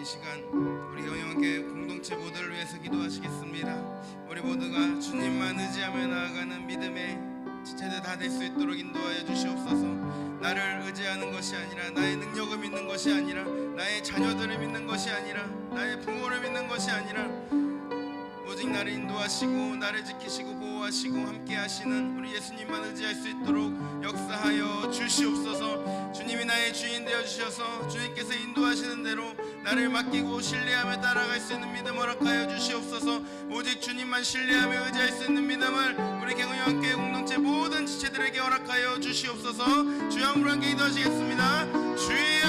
시간 우리 영영교회 공동체 모두를 위해서 기도하시겠습니다. 우리 모두가 주님만 의지하며 나아가는 믿음의 지체들 다 될 수 있도록 인도하여 주시옵소서. 나를 의지하는 것이 아니라, 나의 능력을 믿는 것이 아니라, 나의 자녀들을 믿는 것이 아니라, 나의 부모를 믿는 것이 아니라, 오직 나를 인도하시고 나를 지키시고 보호하시고 함께 하시는 우리 예수님만 의지할 수 있도록 역사하여 주시옵소서. 주님이 나의 주인 되어주셔서 주님께서 인도하시는 대로 나를 맡기고 신뢰하며 따라갈 수 있는 믿음 허락하여 주시옵소서. 오직 주님만 신뢰하며 의지할 수 있는 믿음을 우리 개근영교회 공동체 모든 지체들에게 허락하여 주시옵소서. 주여 함으로 함께 기도하시겠습니다. 주여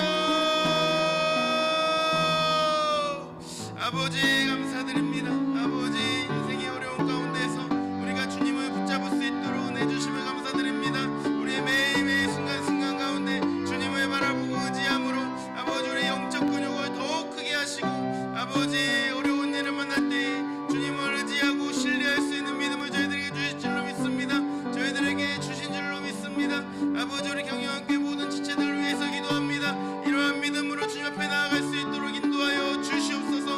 아버지 감사드립니다. 아버지 인생의 어려운 가운데서 우리가 주님을 붙잡을 수 있도록 은혜 주심을 감사드립니다. 우리의 매일매일 순간순간 가운데 주님을 바라보고 의지함으로 아버지 우리의 영적 근육을 더욱 크게 하시고, 아버지 어려운 일을 만날 때 주님을 의지하고 신뢰할 수 있는 믿음을 저희들에게 주실 줄로 믿습니다. 저희들에게 주신 줄로 믿습니다. 아버지 우리 경영학교회 모든 지체들을 위해서 기도합니다. 이러한 믿음으로 주님 앞에 나아갈 수 있도록 인도하여 주시옵소서.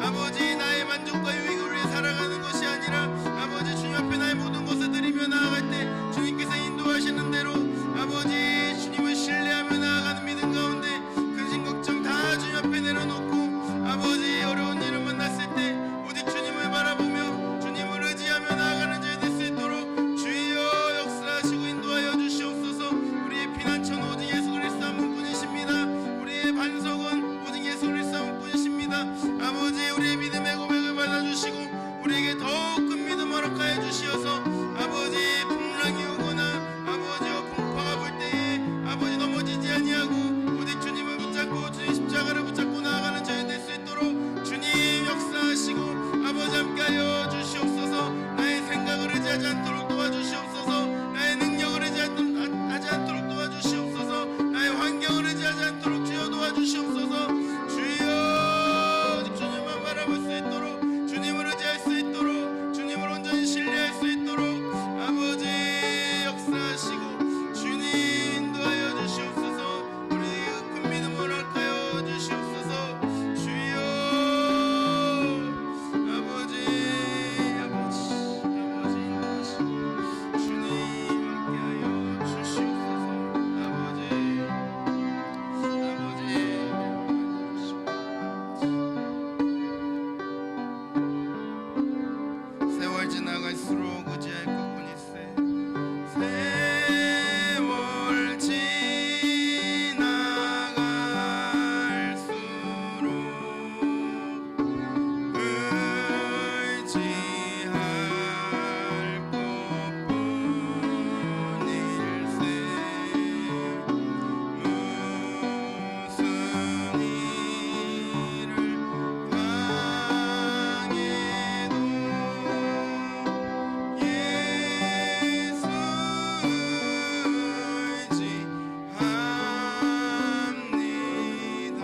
아버지 나의 만족과 유익을 위해 살아가는 것이 아니라 아버지 주님 앞에 나의 모든 것을 드리며 나아갈 때 주님께서 인도하시는 대로 아버지 주님을 신뢰하며 나아가는 믿음 가운데 근심 걱정 다 주님 앞에 내려놓고 아버지 어려운 일을 만났을 때 오직 주님을 바라보며 주님을 의지하며 나아가는 저희 될 수 있도록 주여 역사하시고 인도하여 주시옵소서. 우리의 피난처는 오직 예수 그리스도 한 분뿐이십니다. 우리의 반석은 오직 예수 그리스도 한 분뿐이십니다. 아버지 우리의 믿음의 고백을 받아주시고 우리에게 더욱 큰 믿음 허락하여 주시어서 아버지 풍랑이 오거나 아버지와 풍파가 불 때에 아버지 넘어지지 아니하고 오직 주님을 붙잡고 주님 십자가를 붙잡고 나아가는 저희 될 수 있도록 주님 역사하시고 아버지 함께하여 주시옵소서. 나의 생각을 의지하지 않도록 도와주시옵소서. 나의 능력을 의지하지 않도록 도와주시옵소서. 나의 환경을 의지하지 않도록 주여 도와주시옵소서. 주여 주님만 바라볼 수 있도록 주님을 의지할 수 있도록 주님을 온전히 신뢰할 수 있도록 아버지 역사하시고 주님 인도하여 주시옵소서. 우리 큰 믿음 허락하여 주시옵소서. 주여 아버지 인도하시고 주님 함께하여 주시옵소서. 세월 지나갈수록 의지할 것뿐일세. 세월 지나갈수록 의지할 것뿐일세. 무슨 일을 당해도 예수 의지합니다.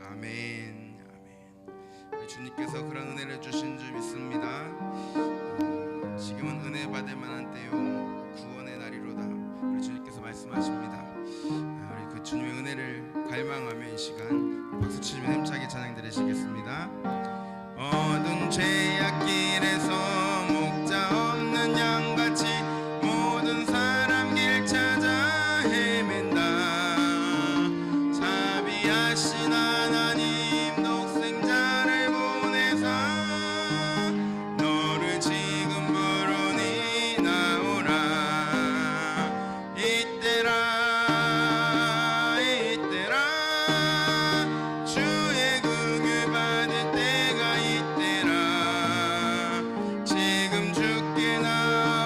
아멘. 아멘. 우리 주님께서 그런 은혜를 주신 줄 믿습니다. 지금은 은혜 받을 만한 때요 구원의 날이로다. 우리 주님께서 말씀하십니다. 우리 그 주님의 은혜를 갈망하며 이 시간 박수 치시며 힘차게 찬양 드리시겠습니다. 어두운 죄악길에서 목자 없는 양같이 모든 사람 길 찾아 헤맨다. 자비하신 하나님 독생자를 보내사 너를 지금 부르니 나오라. 이때라 주의 긍휼 받을 때가 이때라. 지금 죽게 나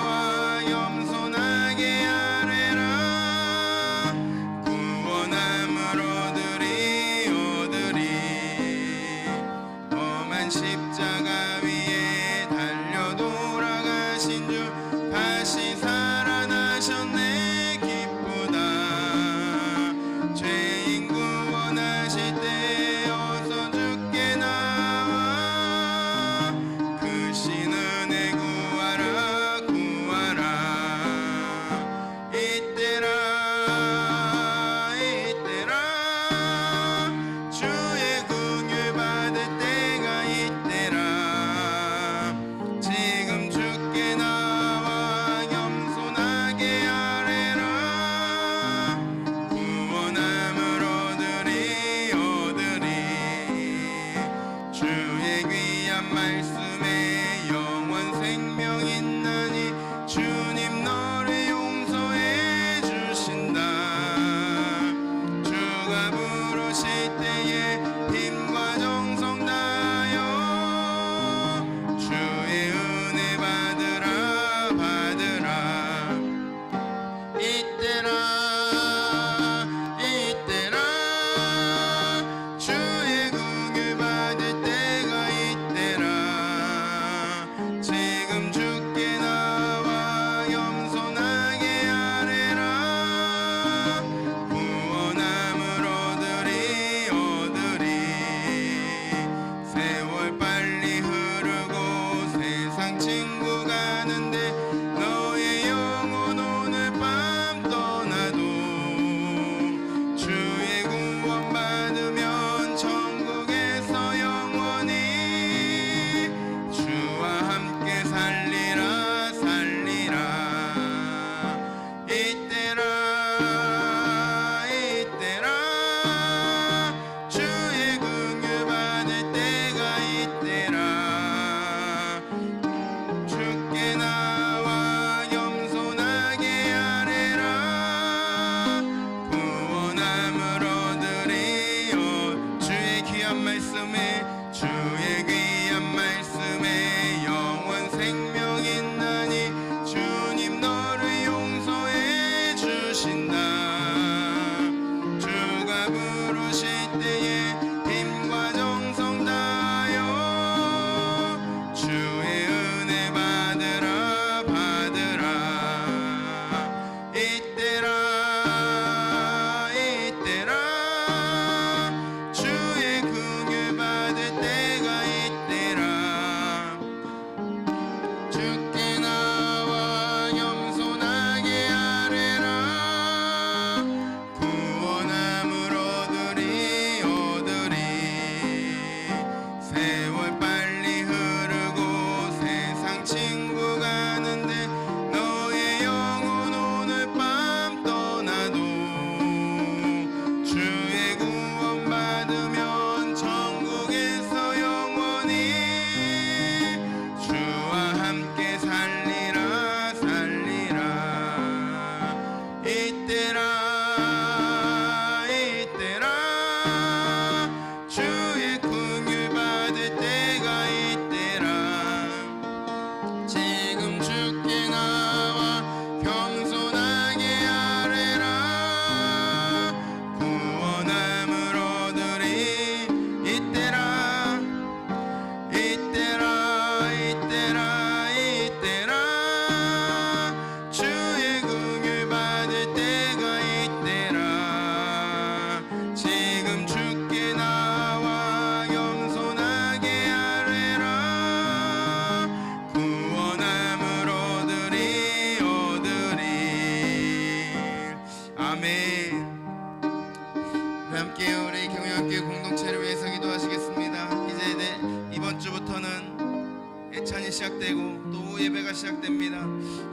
예배가 시작됩니다.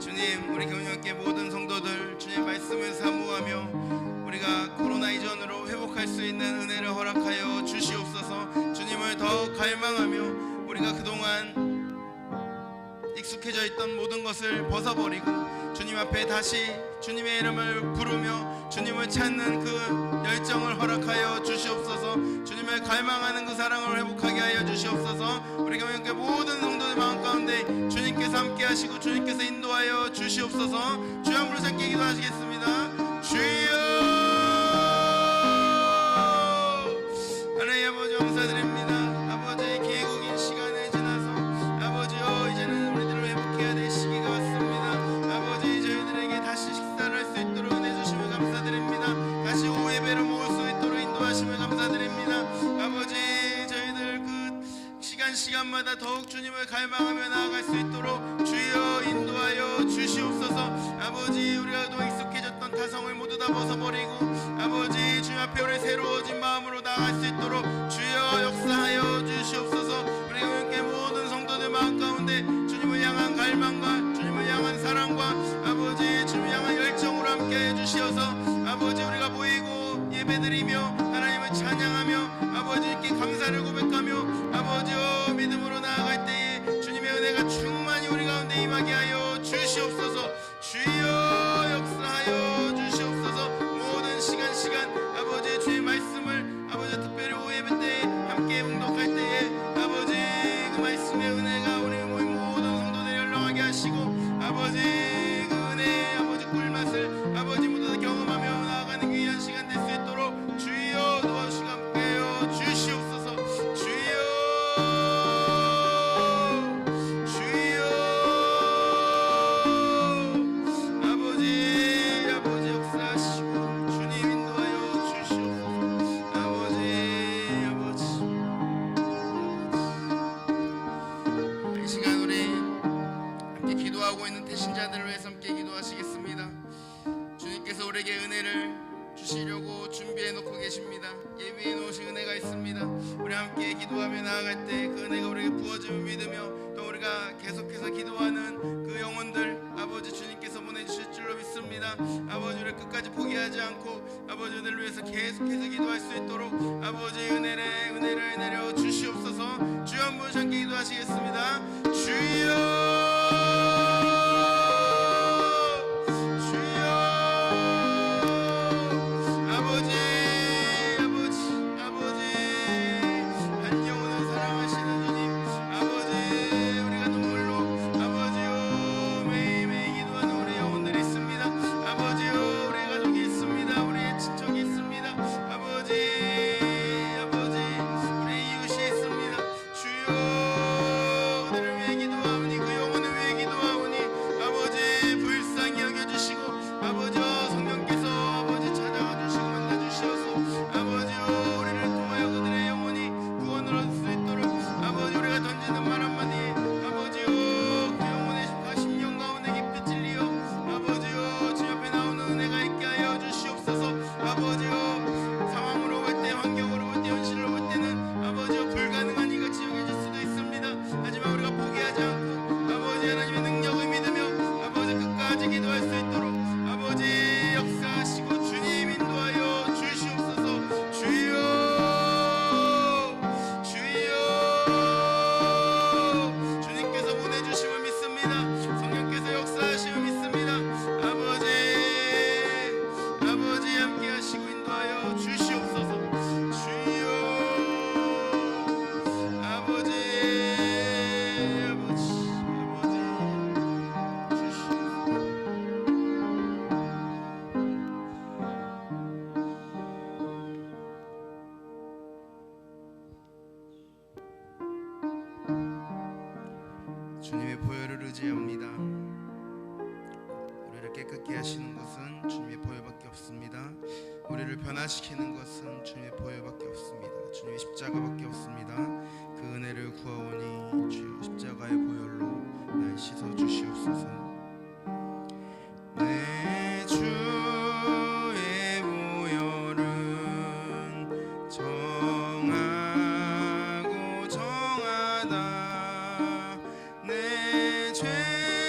주님, 우리 경영학교 모든 성도들 주님 말씀을 사모하며 우리가 코로나 이전으로 회복할 수 있는 은혜를 허락하여 주시옵소서. 주님을 더 갈망하며 우리가 그동안 익숙해져 있던 모든 것을 벗어버리고 주님 앞에 다시 주님의 이름을 부르며 주님을 찾는 그 열정을 허락하여 주시옵소서. 주님을 갈망하는 그 사랑을 회복하게 하여 주시옵소서. 우리 교회 모든 성도들 마음 가운데 주님께서 함께 하시고 주님께서 인도하여 주시옵소서. 주여 한 부르짖게 함께 기도하시겠습니다. 주여, 하나님 아버지 감사드립니다. 아버지 개국인 시간을 지나서 아버지여 이제는 우리들을 회복해야 될 시기가 왔습니다. 아버지 저희들에게 다시 식사를 할 수 있도록 은혜 주심을 감사드립니다. 다시 오후 예배를 모을 수 있도록 인도하심을 감사드립니다. 아버지 저희들 그 시간마다 더욱 주님을 갈망하며 나아갈 수 있도록 주여 인도하여 주시옵소서. 아버지 우리가 또 익숙해졌던 타성을 모두 다 벗어버리고 아버지 주님 앞에 우리 새로워진 마음으로 나아갈 수 있도록 주여 역사하여 주시옵소서. 우리 함께 모든 성도들 마음 가운데 주님을 향한 갈망과 주님을 향한 사랑과 아버지 주님을 향한 열정으로 함께해 주시어서 아버지 우리가 모이고 예배드리며 하나님을 찬양하며 아버지께 감사를 고백하며 아버지여 믿음으로 나아갈 때에 주님의 은혜가 충만히 우리 가운데 임하게 하여 주시옵소서. 주여 역사하여 주시옵소서. 모든 시간 아버지 주의 말씀을 아버지 특별히 오후 예배 때에 함께 응독할 때에 아버지 그 말씀의 은혜가 우리 모든 성도들 열렁하게 하시고 아버지 그 은혜의 아버지 꿀맛을 아버지 모두 다 경험하며 나아가는 귀한 시간 될 수 있도록 주여 도와주시고 함께하여 주시옵소서. 주여 아버지 역사하시고 주님 인도하여 주시옵소서. 아버지 이 시간 우리 함께 기도하고 있는 대신자들을 위해서 함께 기도하시겠습니다. 주님께서 우리에게 은혜를 주시려고 준비해 놓고 계십니다. 예비해 놓으신 은혜가 있습니다. 우리 함께 기도하며 나아갈 때 그 은혜가 우리에게 부어짐을 믿으며 또 우리가 계속해서 기도하는 그 영혼들 아버지 주님께서 보내주실 줄로 믿습니다. 아버지 우리 끝까지 포기하지 않고 아버지 우리를 위해서 계속해서 기도할 수 있도록 아버지 은혜를 내려 주시옵소서. 주여 한 분 함께 기도하시겠습니다. 주여 주님의 보혈을 의지합니다. 우리를 깨끗게 하시는 것은 주님의 보혈밖에 없습니다. 우리를 변화시키는 것은 주님의 보혈밖에 없습니다. 주님의 십자가밖에 없습니다. 그 은혜를 구하오니 주여 십자가의 보혈로 날 씻어 주시옵소서. 내 주의 보혈은 정하고 정하다. 내 죄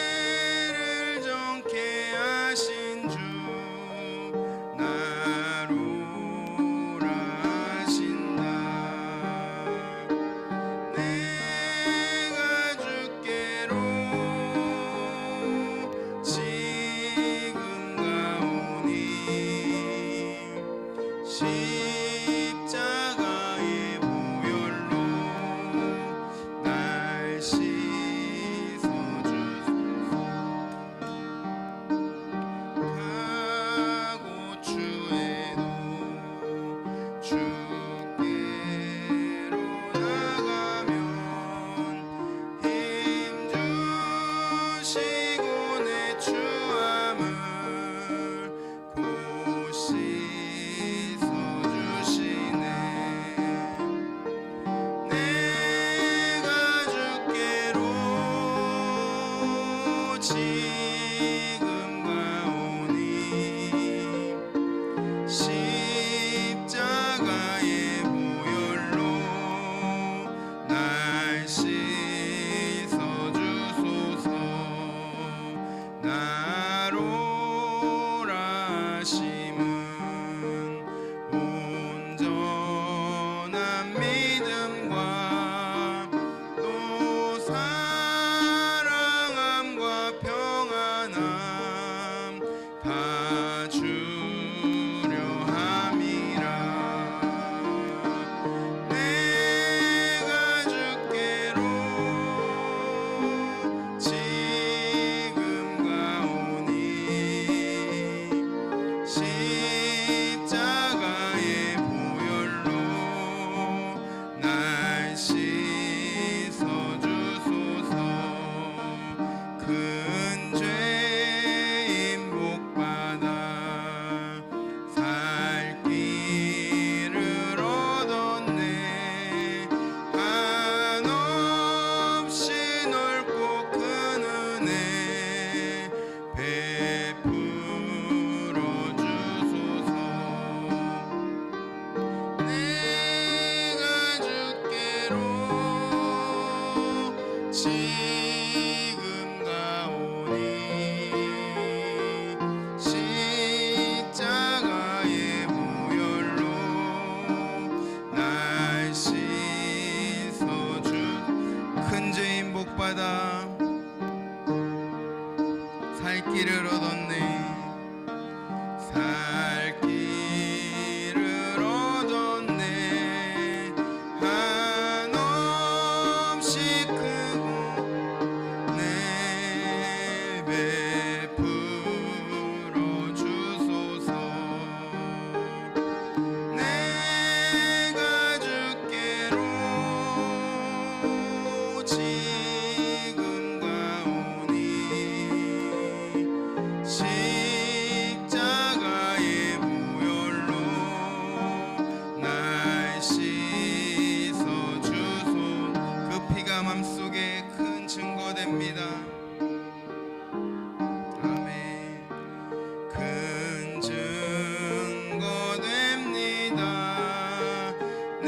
십자가의 보혈로 날 씻어주소서. 가고 추에도 주께로 나가면 힘 주시고 내 추함을 곧 씻어주시네. 내가 주께로 지금 가오니 십자가의 보혈로 날 씻어주소서. 나로라 하심은 온전한 믿음과 또 사랑함과 평안함 봐주려 함이라. 내가 주께로 지금 가오니 십자가의 보혈로 날 씻어주소서. 큰 죄인 복받아 살 길을 얻었네. 한없이 넓고 큰 은혜 베풀어 주소서. 내가 주께로 지금 가오니 십자가의 보혈로 날 씻어주. 큰 죄인 복받아 살 길을 얻었네. 살 길을 얻었네. 한없이 크고 내 베풀어 주소서. 내가 주께로 지금 가오니 십자가의 보혈로 날 씻어주소. 그 피가 맘속에 큰 증거됩니다. 아멘. 큰 증거됩니다. 내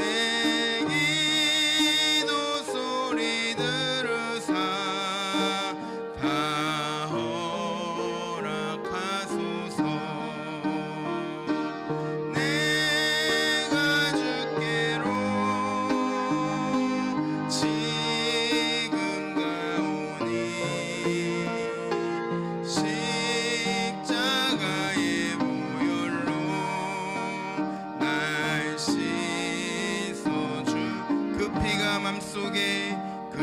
기도 소리 들으사 다 허락하소서. 내가 주께로 지금 가오니 십자가의 보혈로 날 씻어주. 그 피가 맘속에 그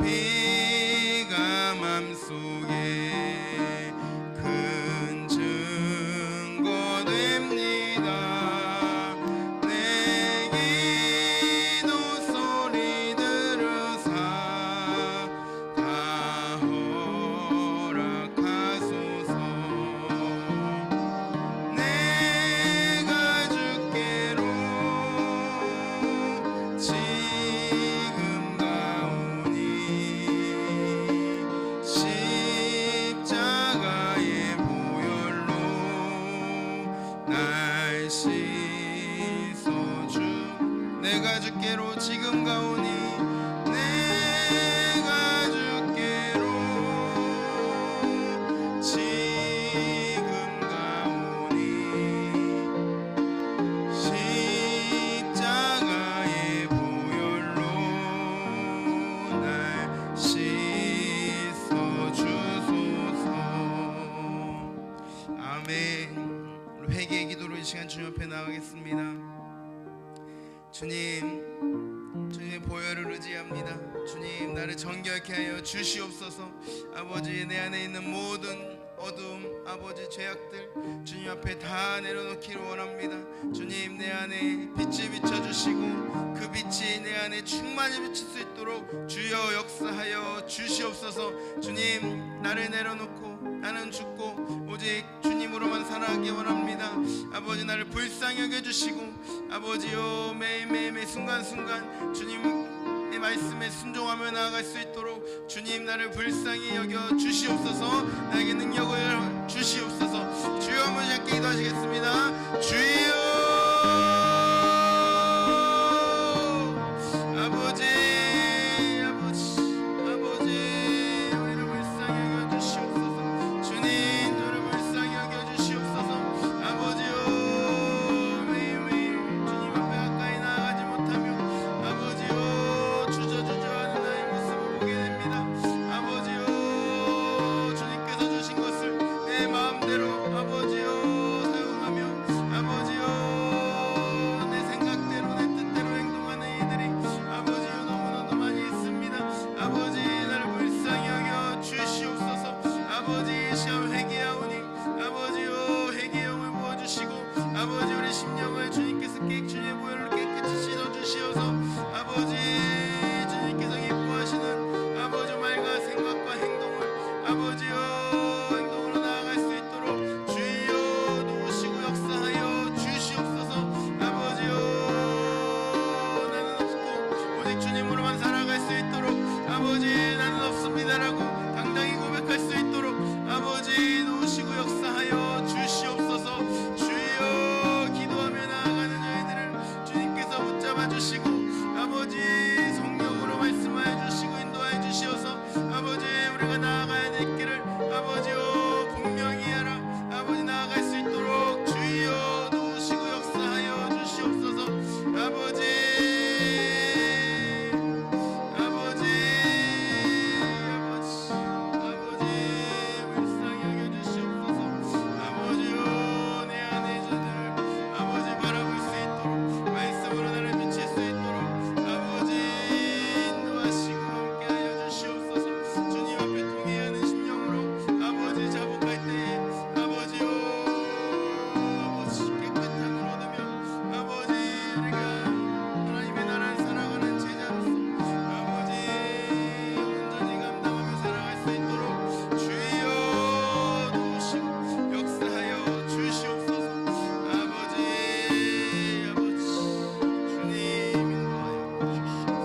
피가 맘속에 큰 증거됩니다. 내 기도 소리 들으사 다 허락하소서. 내가 주께로 지금 가오니 십자가의 보혈로 날 씻어주. 내가 주께로 지금 가오니 내가 주께로 지금 가오니 십자가의 보혈로 날 씻어주소서. 아멘. 회개의 기도로 이 시간 주님 앞에 나가겠습니다. 주님의 보혈을 의지합니다. 주님, 나를 정결케 하여 주시옵소서. 아버지, 내 안에 있는 모든 어두움, 아버지, 죄악들 주님 앞에 다 내려놓기를 원합니다. 주님, 내 안에 빛을 비춰주시고 그 빛이 내 안에 충만히 비칠 수 있도록 주여 역사하여 주시옵소서. 주님, 나를 내려놓고 나는 죽고 오직 주님으로만 살아가기 원합니다. 아버지, 나를 불쌍히 여겨주시고 아버지요, 매일매일 순간순간 주님의 말씀에 순종하며 나아갈 수 있도록 주님, 나를 불쌍히 여겨 주시옵소서. 나에게 능력을 주시옵소서. 주여, 한번 함께 기도하시겠습니다. 주여, 아버지, 우리를 불쌍히 여겨 주시옵소서. 주님, 저를 불쌍히 여겨 주시옵소서. 아버지요, 매일매일 주님 앞에 가까이 나아가지 못하며 아버지요, 주저주저하는 나의 모습을 보게 됩니다. 아버지요, 주님께서 주신 것을 내 마음대로 아버지요 사용하며 아버지요, 내 생각대로 내 뜻대로 행동하는 이들이 아버지요 너무나도 많이 있습니다. 아버지, 나를 불쌍히 여겨 주시옵소서. 아버지, 시험 회개하오니 아버지요, 회개의 영을 부어주시고 아버지, 우리 심령을 주님께서 주님의 보혈로 깨끗이 씻어주시어서 아버지, 주님께서 기뻐하시는 아버지 말과 생각과 행동을 아버지요 행동으로 나아갈 수 있도록 주여 도우시고 역사하여 주시옵소서. 아버지요, 나는 없고 오직 주님으로만 살아갈 수 있도록 아버지, 나는 없습니다라고 당당히 고백할 수 있도록 아버지 도우시고 역사하여 주시옵소서. 주여, 기도하며 나아가는 저희들을 주님께서 붙잡아 주시고 아버지 성령으로 말씀하여 주시고 인도하여 주시어서 아버지, 우리가 나아가야 될 길을 아버지요 분명히 하라 아버지 나아갈 수 있도록 주여 도우시고 역사하여 주시옵소서. 아버지, 불쌍히 여겨 주시옵소서. 아버지요, 내 안에 저들을 아버지 바라볼 수 있도록 말씀으로 나를 비칠 수 있도록 아버지 인도하시고 함께하여 주시옵소서. 주님 앞에 통회하는 심령으로 아버지 자복할 때에 아버지요, 아버지 깨끗함을 얻으며 아버지, 우리가 하나님의 나라를 살아가는 제자로서 아버지 온전히 감당하며 살아갈 수 있도록 주여 도우시고 역사하여 주시옵소서. 아버지, 주님 인도하여 주시옵소서.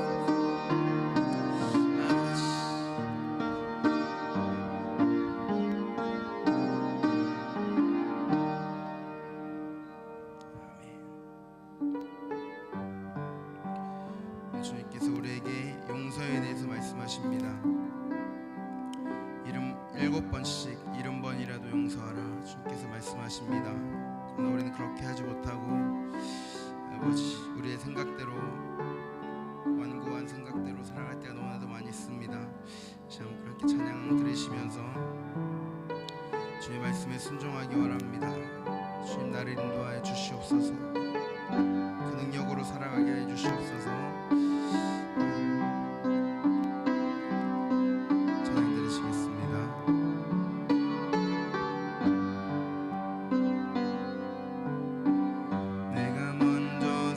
주님께서 우리에게 용서에 대해서 말씀하십니다. 7번씩 70번이라도 용서하라 주님께서 말씀하십니다. 그러나 우리는 그렇게 하지 못하고 아버지, 우리의 생각대로 완고한 생각대로 살아갈 때가 너무나도 많이 있습니다. 참 그렇게 찬양 들으시면서 주의 말씀에 순종하기 원합니다. 주님, 나를 인도하여 주시옵소서. 그 능력으로 살아가게 해 주시옵소서. 찬양 들으시겠습니다. 내가 먼저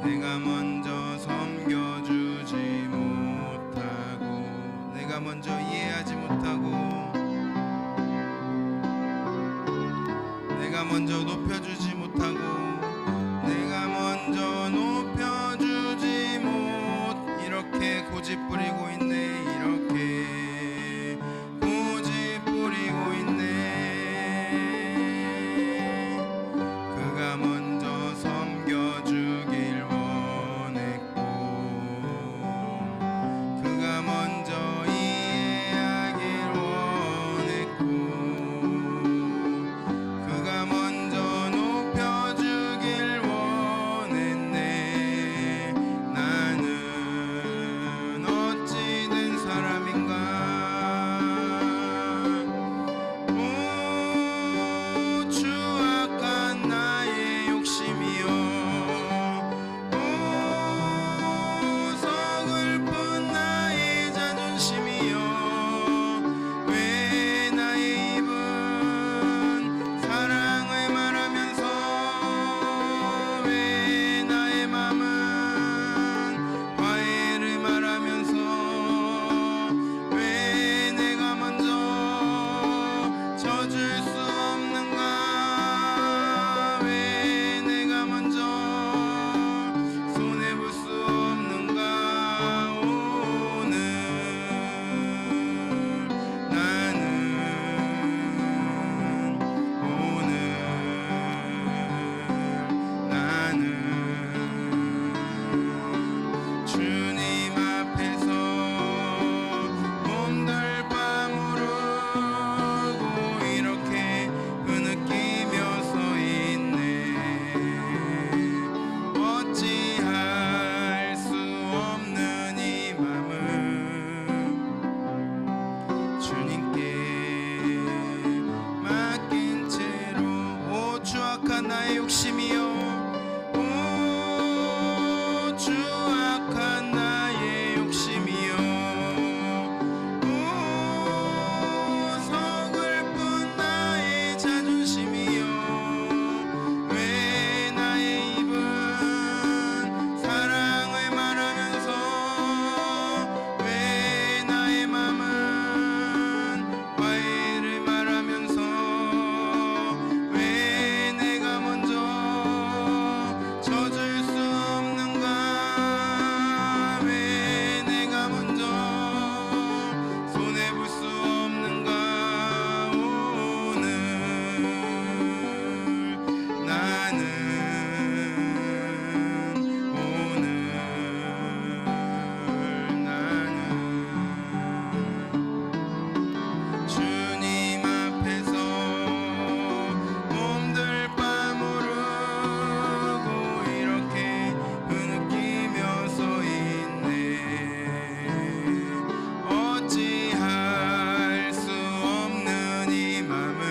내가 먼저 섬겨주지 못하고 내가 먼저 이해하지 못하고 내가 먼저 높여주지 못하고 내가 먼저 높여주지 못 이렇게 고집 부리고 있네 이렇게 고집 부리고 있네 그가 먼저 섬겨주길 원했고 그가 먼저 이해하길 원했고 그가 먼저 높여주길 원했네 나는 어찌 된 사람인가 오 추악한 나의 욕심이여 오 서글픈 나의 자존심이여 왜 나의 입은 사랑을 말하면서 왜 나의 맘은 화해를 말하면서 왜 내가 먼저 져줄 수 없는가 왜 내가 먼저 손해볼 수 없는가 오늘 나는 오늘 나는 주님 앞에서 몸들 빠무르고 이렇게 흐느끼며 서 있네 어찌할 수 없는 이 맘은 주님께 맡긴 채로 오 추악한 나의 욕심이여 오 추악한 나의 욕심이여 오 서글픈 나의 자존심이여 왜 나의 입은 사랑을 말하면서 왜 나의 맘은 화해를 말하면서 왜 내가 먼저 져줄 수 없는가 왜 내가 먼저 손해볼 수 없는가 오늘 나는 오늘 나는 주님 앞에서 몸들 빠무르고 이렇게 흐느끼며 서 있네 어찌할 수 없는 이 맘을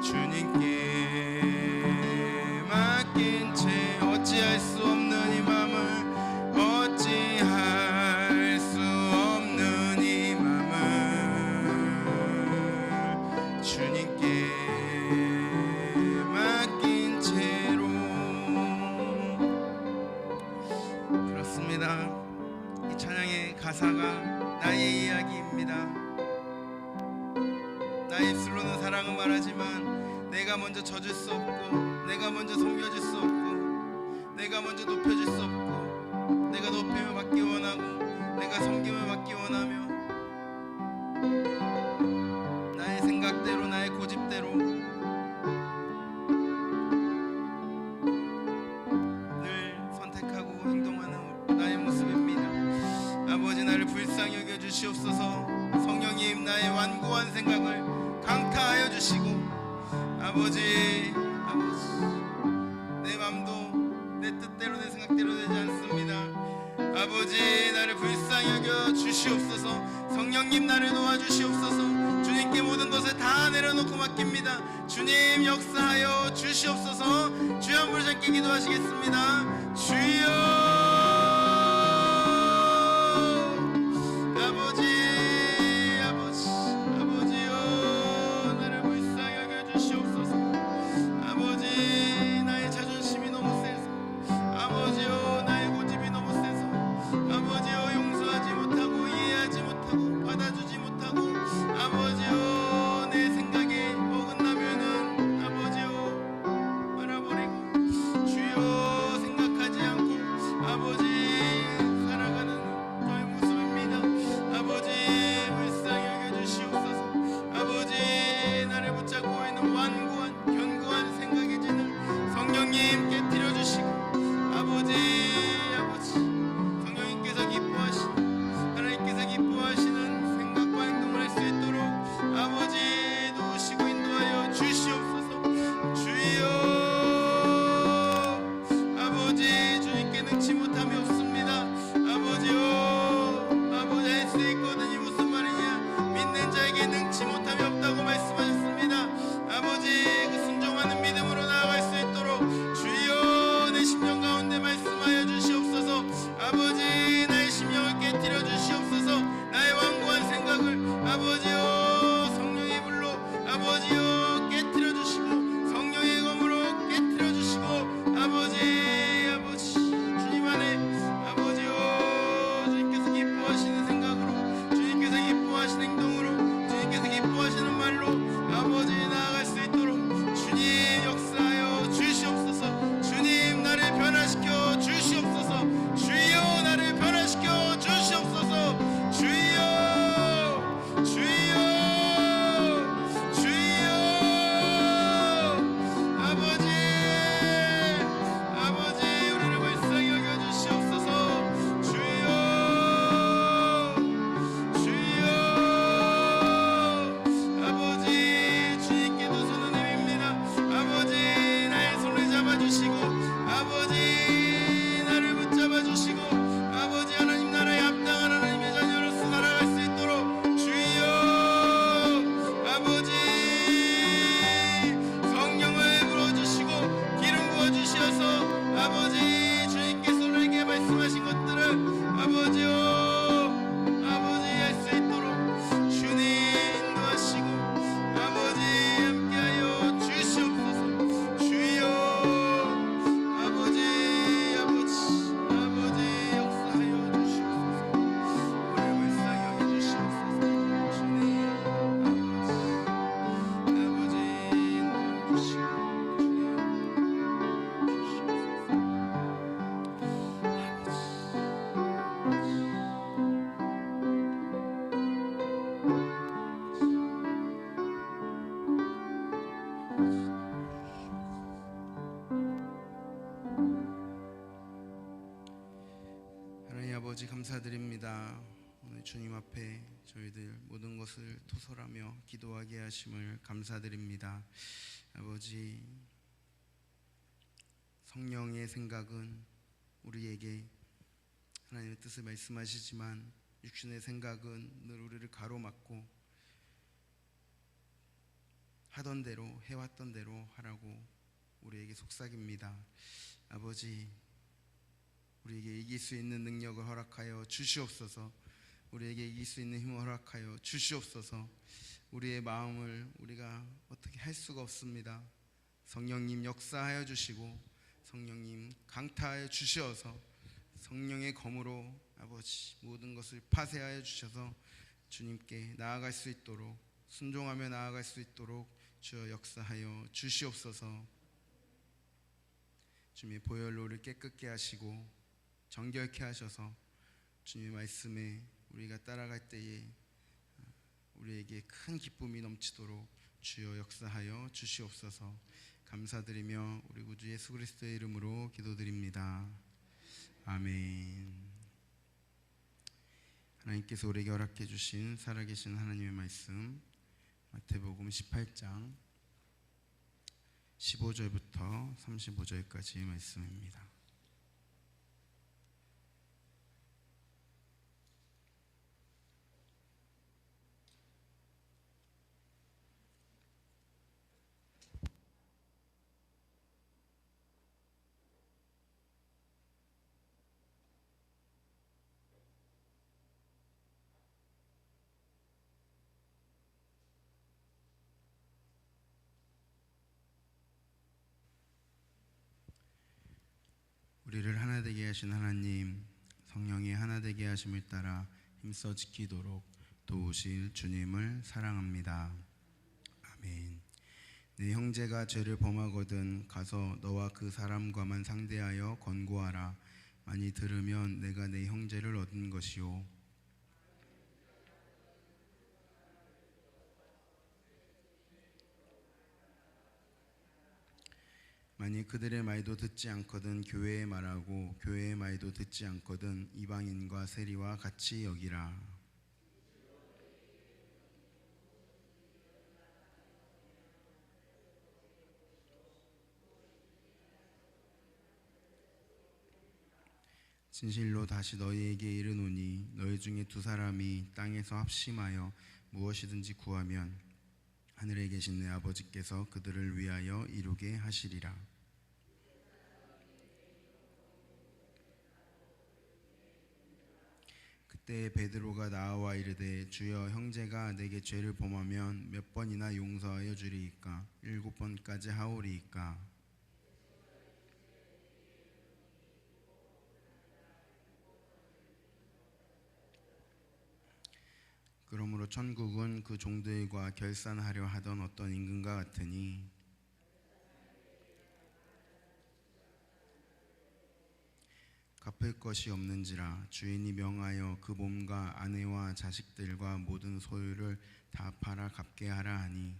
주님께 맡긴 채 어찌할 수 없는 이 맘을 어찌할 수 없는 이 맘을 주님께 맡긴 채로 그렇습니다. 이 찬양의 가사가 나의 이야기입니다. 나의 입술로는 사랑을 말하지만 내가 먼저 져줄 수 없고 내가 먼저 섬겨줄 수 없고 내가 먼저 높여줄 수 없고 내가 높임을 받기 원하고 내가 섬김을 받기 원하며 나의 생각대로 나의 고집대로 늘 선택하고 행동하는 나의 모습입니다. 아버지 나를 불쌍히 여겨주시옵소서. 성령님 나의 완고한 생각을 강타하여 주시고 아버지 내 맘도 내 뜻대로 내 생각대로 되지 않습니다. 아버지 나를 불쌍히 여겨 주시옵소서. 성령님 나를 도와주시옵소서. 주님께 모든 것을 다 내려놓고 맡깁니다. 주님 역사하여 주시옵소서. 주여 한 분 잡기 기도하시겠습니다. 주여 아버지요 나를 불쌍히 여겨 주시옵소서. 아버지 나의 자존심이 너무 아버지 주님께서 우리에게 말씀하신 것들을 아버지요 아버지 할 수 있도록 주님 인도하시고 아버지 함께하여 주시옵소서. 주여 아버지 역사하여 주시옵소서. 우리를 불쌍히 여겨주시옵소서. 주님 아버지 인도하여 하나님 아버지 감사드립니다. 오늘 주님 앞에 저희들 모든 것을 토설하며 기도하게 하심을 감사드립니다. 아버지 성령의 생각은 우리에게 하나님의 뜻을 말씀하시지만 육신의 생각은 늘 우리를 가로막고 하던 대로 해왔던 대로 하라고 우리에게 속삭입니다. 아버지 우리에게 이길 수 있는 능력을 허락하여 주시옵소서. 우리에게 이길 수 있는 힘을 허락하여 주시옵소서. 우리의 마음을 우리가 어떻게 할 수가 없습니다. 성령님 역사하여 주시고 성령님 강타하여 주시어서 성령의 검으로 아버지 모든 것을 파쇄하여 주셔서 주님께 나아갈 수 있도록 순종하며 나아갈 수 있도록 주여 역사하여 주시옵소서. 주님의 보혈로 우리를 깨끗게 하시고 정결케 하셔서 주님의 말씀에 우리가 따라갈 때에 우리에게 큰 기쁨이 넘치도록 주여 역사하여 주시옵소서. 감사드리며 우리 구주 예수 그리스도의 이름으로 기도드립니다. 아멘. 하나님께서 우리에게 허락해 주신 살아계신 하나님의 말씀 마태복음 18장 15절부터 35절까지 말씀입니다. 우리를 하나 되게 하신 하나님, 성령이 하나 되게 하심을 따라 힘써 지키도록 도우실 주님을 사랑합니다. 아멘. 내 형제가 죄를 범하거든 가서 너와 그 사람과만 상대하여 권고하라. 많이 들으면 내가 내 형제를 얻은 것이요 만일 그들의 말도 듣지 않거든 교회의 말하고 교회의 말도 듣지 않거든 이방인과 세리와 같이 여기라. 진실로 다시 너희에게 이르노니 너희 중에 두 사람이 땅에서 합심하여 무엇이든지 구하면 하늘에 계신 내 아버지께서 그들을 위하여 이루게 하시리라. 그때 베드로가 나와 이르되 주여 형제가 내게 죄를 범하면 몇 번이나 용서하여 주리이까? 7번까지 하오리이까? 그러므로 천국은 그 종들과 결산하려 하던 어떤 임금과 같으니 갚을 것이 없는지라 주인이 명하여 그 몸과 아내와 자식들과 모든 소유를 다 팔아 갚게 하라 하니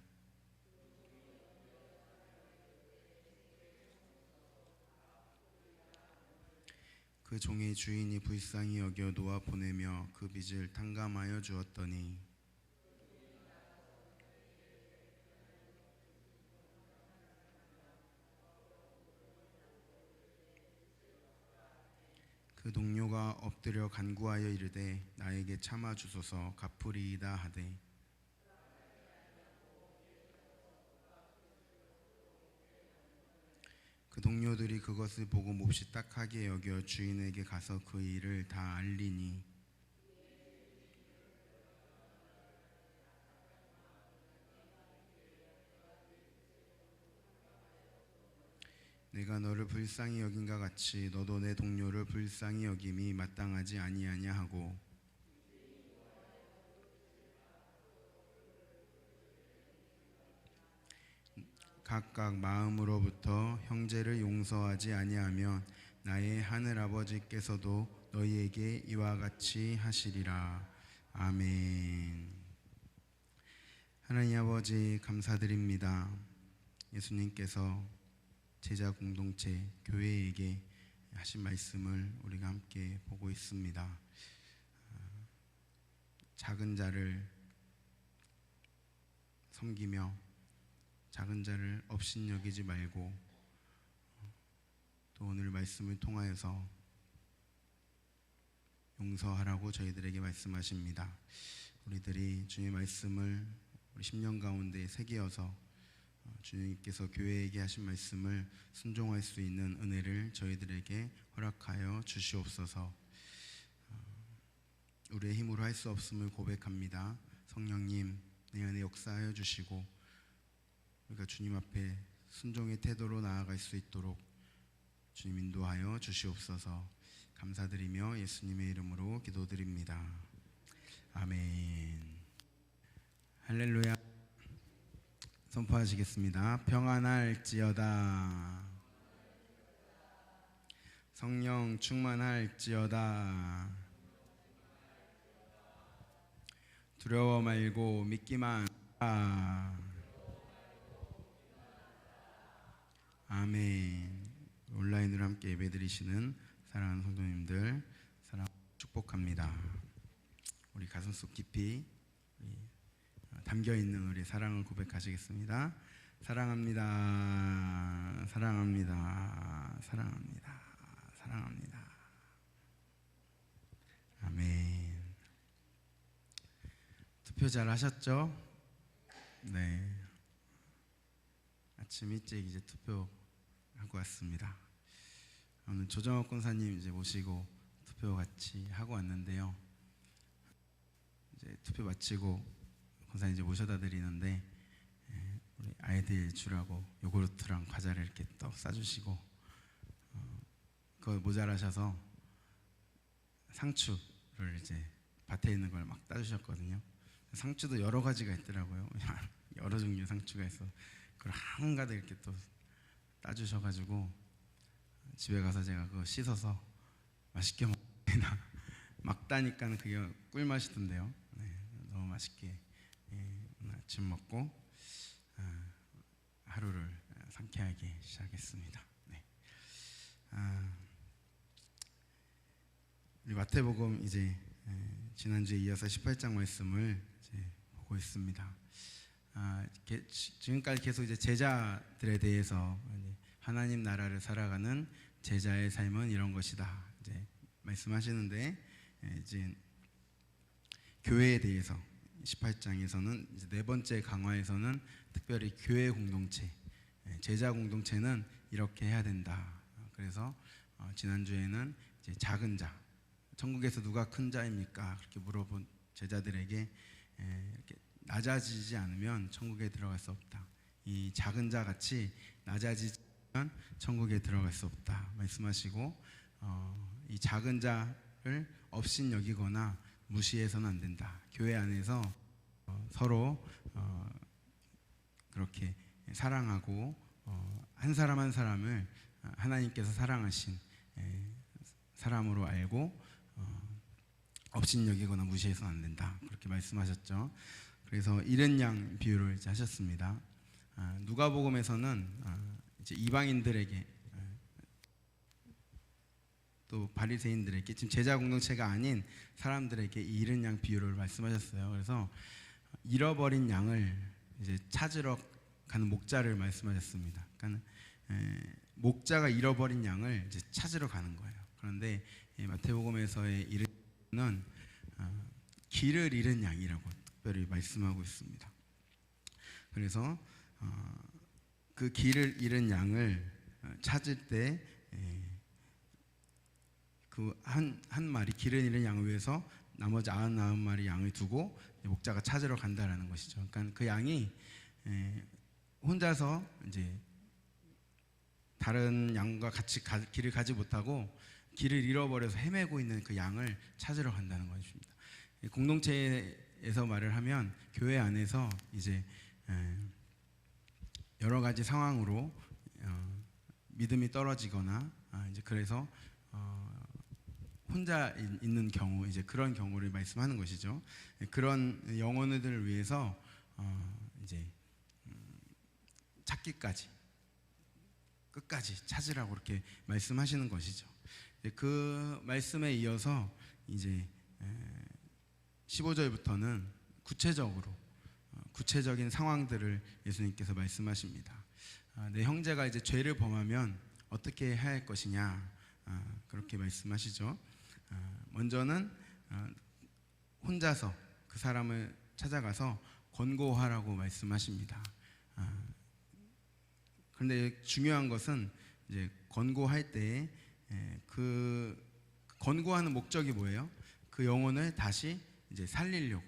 그 종의 주인이 불쌍히 여겨 놓아 보내며 그 빚을 탕감하여 주었더니 그 동료가 엎드려 간구하여 이르되 나에게 참아 주소서 갚으리이다 하되 그 동료들이 그것을 보고 몹시 딱하게 여겨 주인에게 가서 그 일을 다 알리니 내가 너를 불쌍히 여긴가 같이 너도 내 동료를 불쌍히 여김이 마땅하지 아니하냐 하고 각각 마음으로부터 형제를 용서하지 아니하면 나의 하늘 아버지께서도 너희에게 이와 같이 하시리라. 아멘. 하나님 아버지 감사드립니다. 예수님께서 제자 공동체 교회에게 하신 말씀을 우리가 함께 보고 있습니다. 작은 자를 섬기며 작은 자를 업신여기지 말고 또 오늘 말씀을 통하여서 용서하라고 저희들에게 말씀하십니다. 우리들이 주님의 말씀을 우리 10년 가운데 새기어서 주님께서 교회에게 하신 말씀을 순종할 수 있는 은혜를 저희들에게 허락하여 주시옵소서. 우리의 힘으로 할 수 없음을 고백합니다. 성령님 내 안에 역사하여 주시고 우리가 주님 앞에 순종의 태도로 나아갈 수 있도록 주님 인도하여 주시옵소서. 감사드리며 예수님의 이름으로 기도드립니다. 아멘. 할렐루야. 선포하시겠습니다. 평안할지어다. 성령 충만할지어다. 두려워 말고 믿기만 하라. 아멘. 온라인으로 함께 예배드리시는 사랑하는 성도님들 사랑 축복합니다. 우리 가슴속 깊이 담겨있는 우리 사랑을 고백하시겠습니다. 사랑합니다. 사랑합니다. 사랑합니다. 사랑합니다. 아멘. 투표 잘 하셨죠? 네. 아침 일찍 이제 투표하고 왔습니다. 오늘 조정옥 권사님 이제 모시고 투표 같이 하고 왔는데요. 이제 투표 마치고 권사님 이제 모셔다 드리는데 우리 아이들 주라고 요구르트랑 과자를 이렇게 또 싸주시고 그거 모자라셔서 상추를 이제 밭에 있는 걸 막 따주셨거든요. 상추도 여러 가지가 있더라고요. 여러 종류의 상추가 있어. 그걸 한가득 이렇게 또 따주셔가지고 집에 가서 제가 그거 씻어서 맛있게 먹습니다. 막 따니까 그게 꿀맛이던데요. 네, 너무 맛있게 오늘 아침 먹고 하루를 상쾌하게 시작했습니다. 네. 우리 마태복음 이제 지난주에 이어서 18장 말씀을 이제 보고 있습니다. 지금까지 계속 이제 제자들에 대해서 하나님 나라를 살아가는 제자의 삶은 이런 것이다 이제 말씀하시는데 이제 교회에 대해서 18장에서는 이제 네 번째 강화에서는 특별히 교회 공동체, 제자 공동체는 이렇게 해야 된다. 그래서 지난주에는 이제 작은 자, 천국에서 누가 큰 자입니까? 그렇게 물어본 제자들에게 이렇게 낮아지지 않으면 천국에 들어갈 수 없다. 이 작은 자 같이 낮아지지 않으면 천국에 들어갈 수 없다 말씀하시고 이 작은 자를 업신 여기거나 무시해서는 안 된다. 교회 안에서 서로 그렇게 사랑하고 한 사람 한 사람을 하나님께서 사랑하신 사람으로 알고 업신 여기거나 무시해서는 안 된다. 그렇게 말씀하셨죠. 그래서 잃은 양 비유를 이제 하셨습니다. 누가복음에서는 이제 이방인들에게 또 바리새인들에게 지금 제자 공동체가 아닌 사람들에게 이 잃은 양 비유를 말씀하셨어요. 그래서 잃어버린 양을 이제 찾으러 가는 목자를 말씀하셨습니다. 그러니까 목자가 잃어버린 양을 이제 찾으러 가는 거예요. 그런데 마태복음에서의 잃은 양은 길을 잃은 양이라고 특별히 말씀하고 있습니다. 그래서 그 길을 잃은 양을 찾을 때 그 한 마리 기른 잃은 양을 위해서 나머지 99마리 양을 두고 목자가 찾으러 간다라는 것이죠. 그러니까 그 양이 혼자서 이제 다른 양과 같이 길을 가지 못하고 길을 잃어버려서 헤매고 있는 그 양을 찾으러 간다는 것입니다. 공동체에서 말을 하면 교회 안에서 이제 여러 가지 상황으로 믿음이 떨어지거나 이제 그래서 혼자 있는 경우, 이제 그런 경우를 말씀하는 것이죠. 그런 영혼들을 위해서 이제 찾기까지 끝까지 찾으라고 이렇게 말씀하시는 것이죠. 그 말씀에 이어서 이제 15절부터는 구체적인 상황들을 예수님께서 말씀하십니다. 내 형제가 이제 죄를 범하면 어떻게 해야 할 것이냐, 그렇게 말씀하시죠. 먼저는 혼자서 그 사람을 찾아가서 권고하라고 말씀하십니다. 그런데 중요한 것은 이제 권고할 때 그 권고하는 목적이 뭐예요? 그 영혼을 다시 이제 살리려고,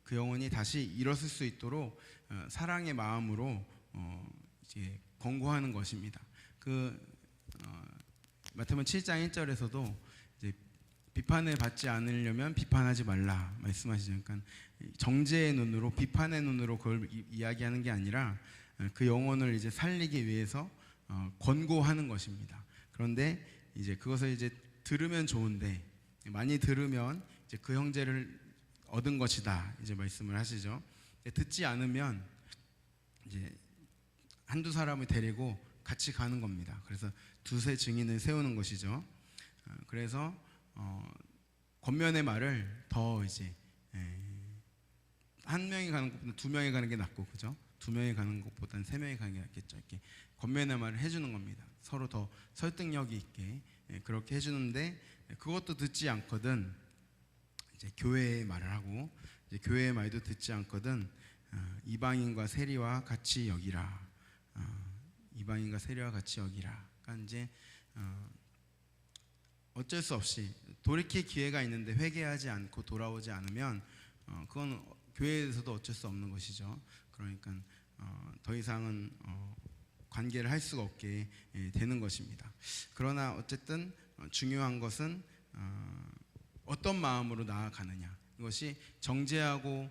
그 영혼이 다시 일어설 수 있도록 사랑의 마음으로 이제 권고하는 것입니다. 마태복음 7장 1절에서도 이제 비판을 받지 않으려면 비판하지 말라 말씀하시죠. 그러니까 정죄의 눈으로, 비판의 눈으로 그걸 이야기하는 게 아니라 그 영혼을 이제 살리기 위해서 권고하는 것입니다. 그런데 이제 그것을 이제 들으면 좋은데, 많이 들으면 이제 그 형제를 얻은 것이다 이제 말씀을 하시죠. 듣지 않으면 이제 한두 사람을 데리고 같이 가는 겁니다. 그래서 두세 증인을 세우는 것이죠. 그래서 권면의 말을 더 이제 한 명이 가는 것보다 두 명이 가는 게 낫고, 그죠? 두 명이 가는 것보다는 세 명이 가는 게 낫겠죠. 이렇게 권면의 말을 해주는 겁니다. 서로 더 설득력이 있게 그렇게 해주는데, 그것도 듣지 않거든 이제 교회의 말을 하고, 이제 교회의 말도 듣지 않거든 이방인과 세리와 같이 여기라. 이방인과 세리와 같이 여기라. 그러니까 이제 어쩔 수 없이 돌이킬 기회가 있는데 회개하지 않고 돌아오지 않으면 그건 교회에서도 어쩔 수 없는 것이죠. 그러니까 더 이상은 관계를 할 수가 없게 되는 것입니다. 그러나 어쨌든 중요한 것은 어떤 마음으로 나아가느냐, 이것이 정죄하고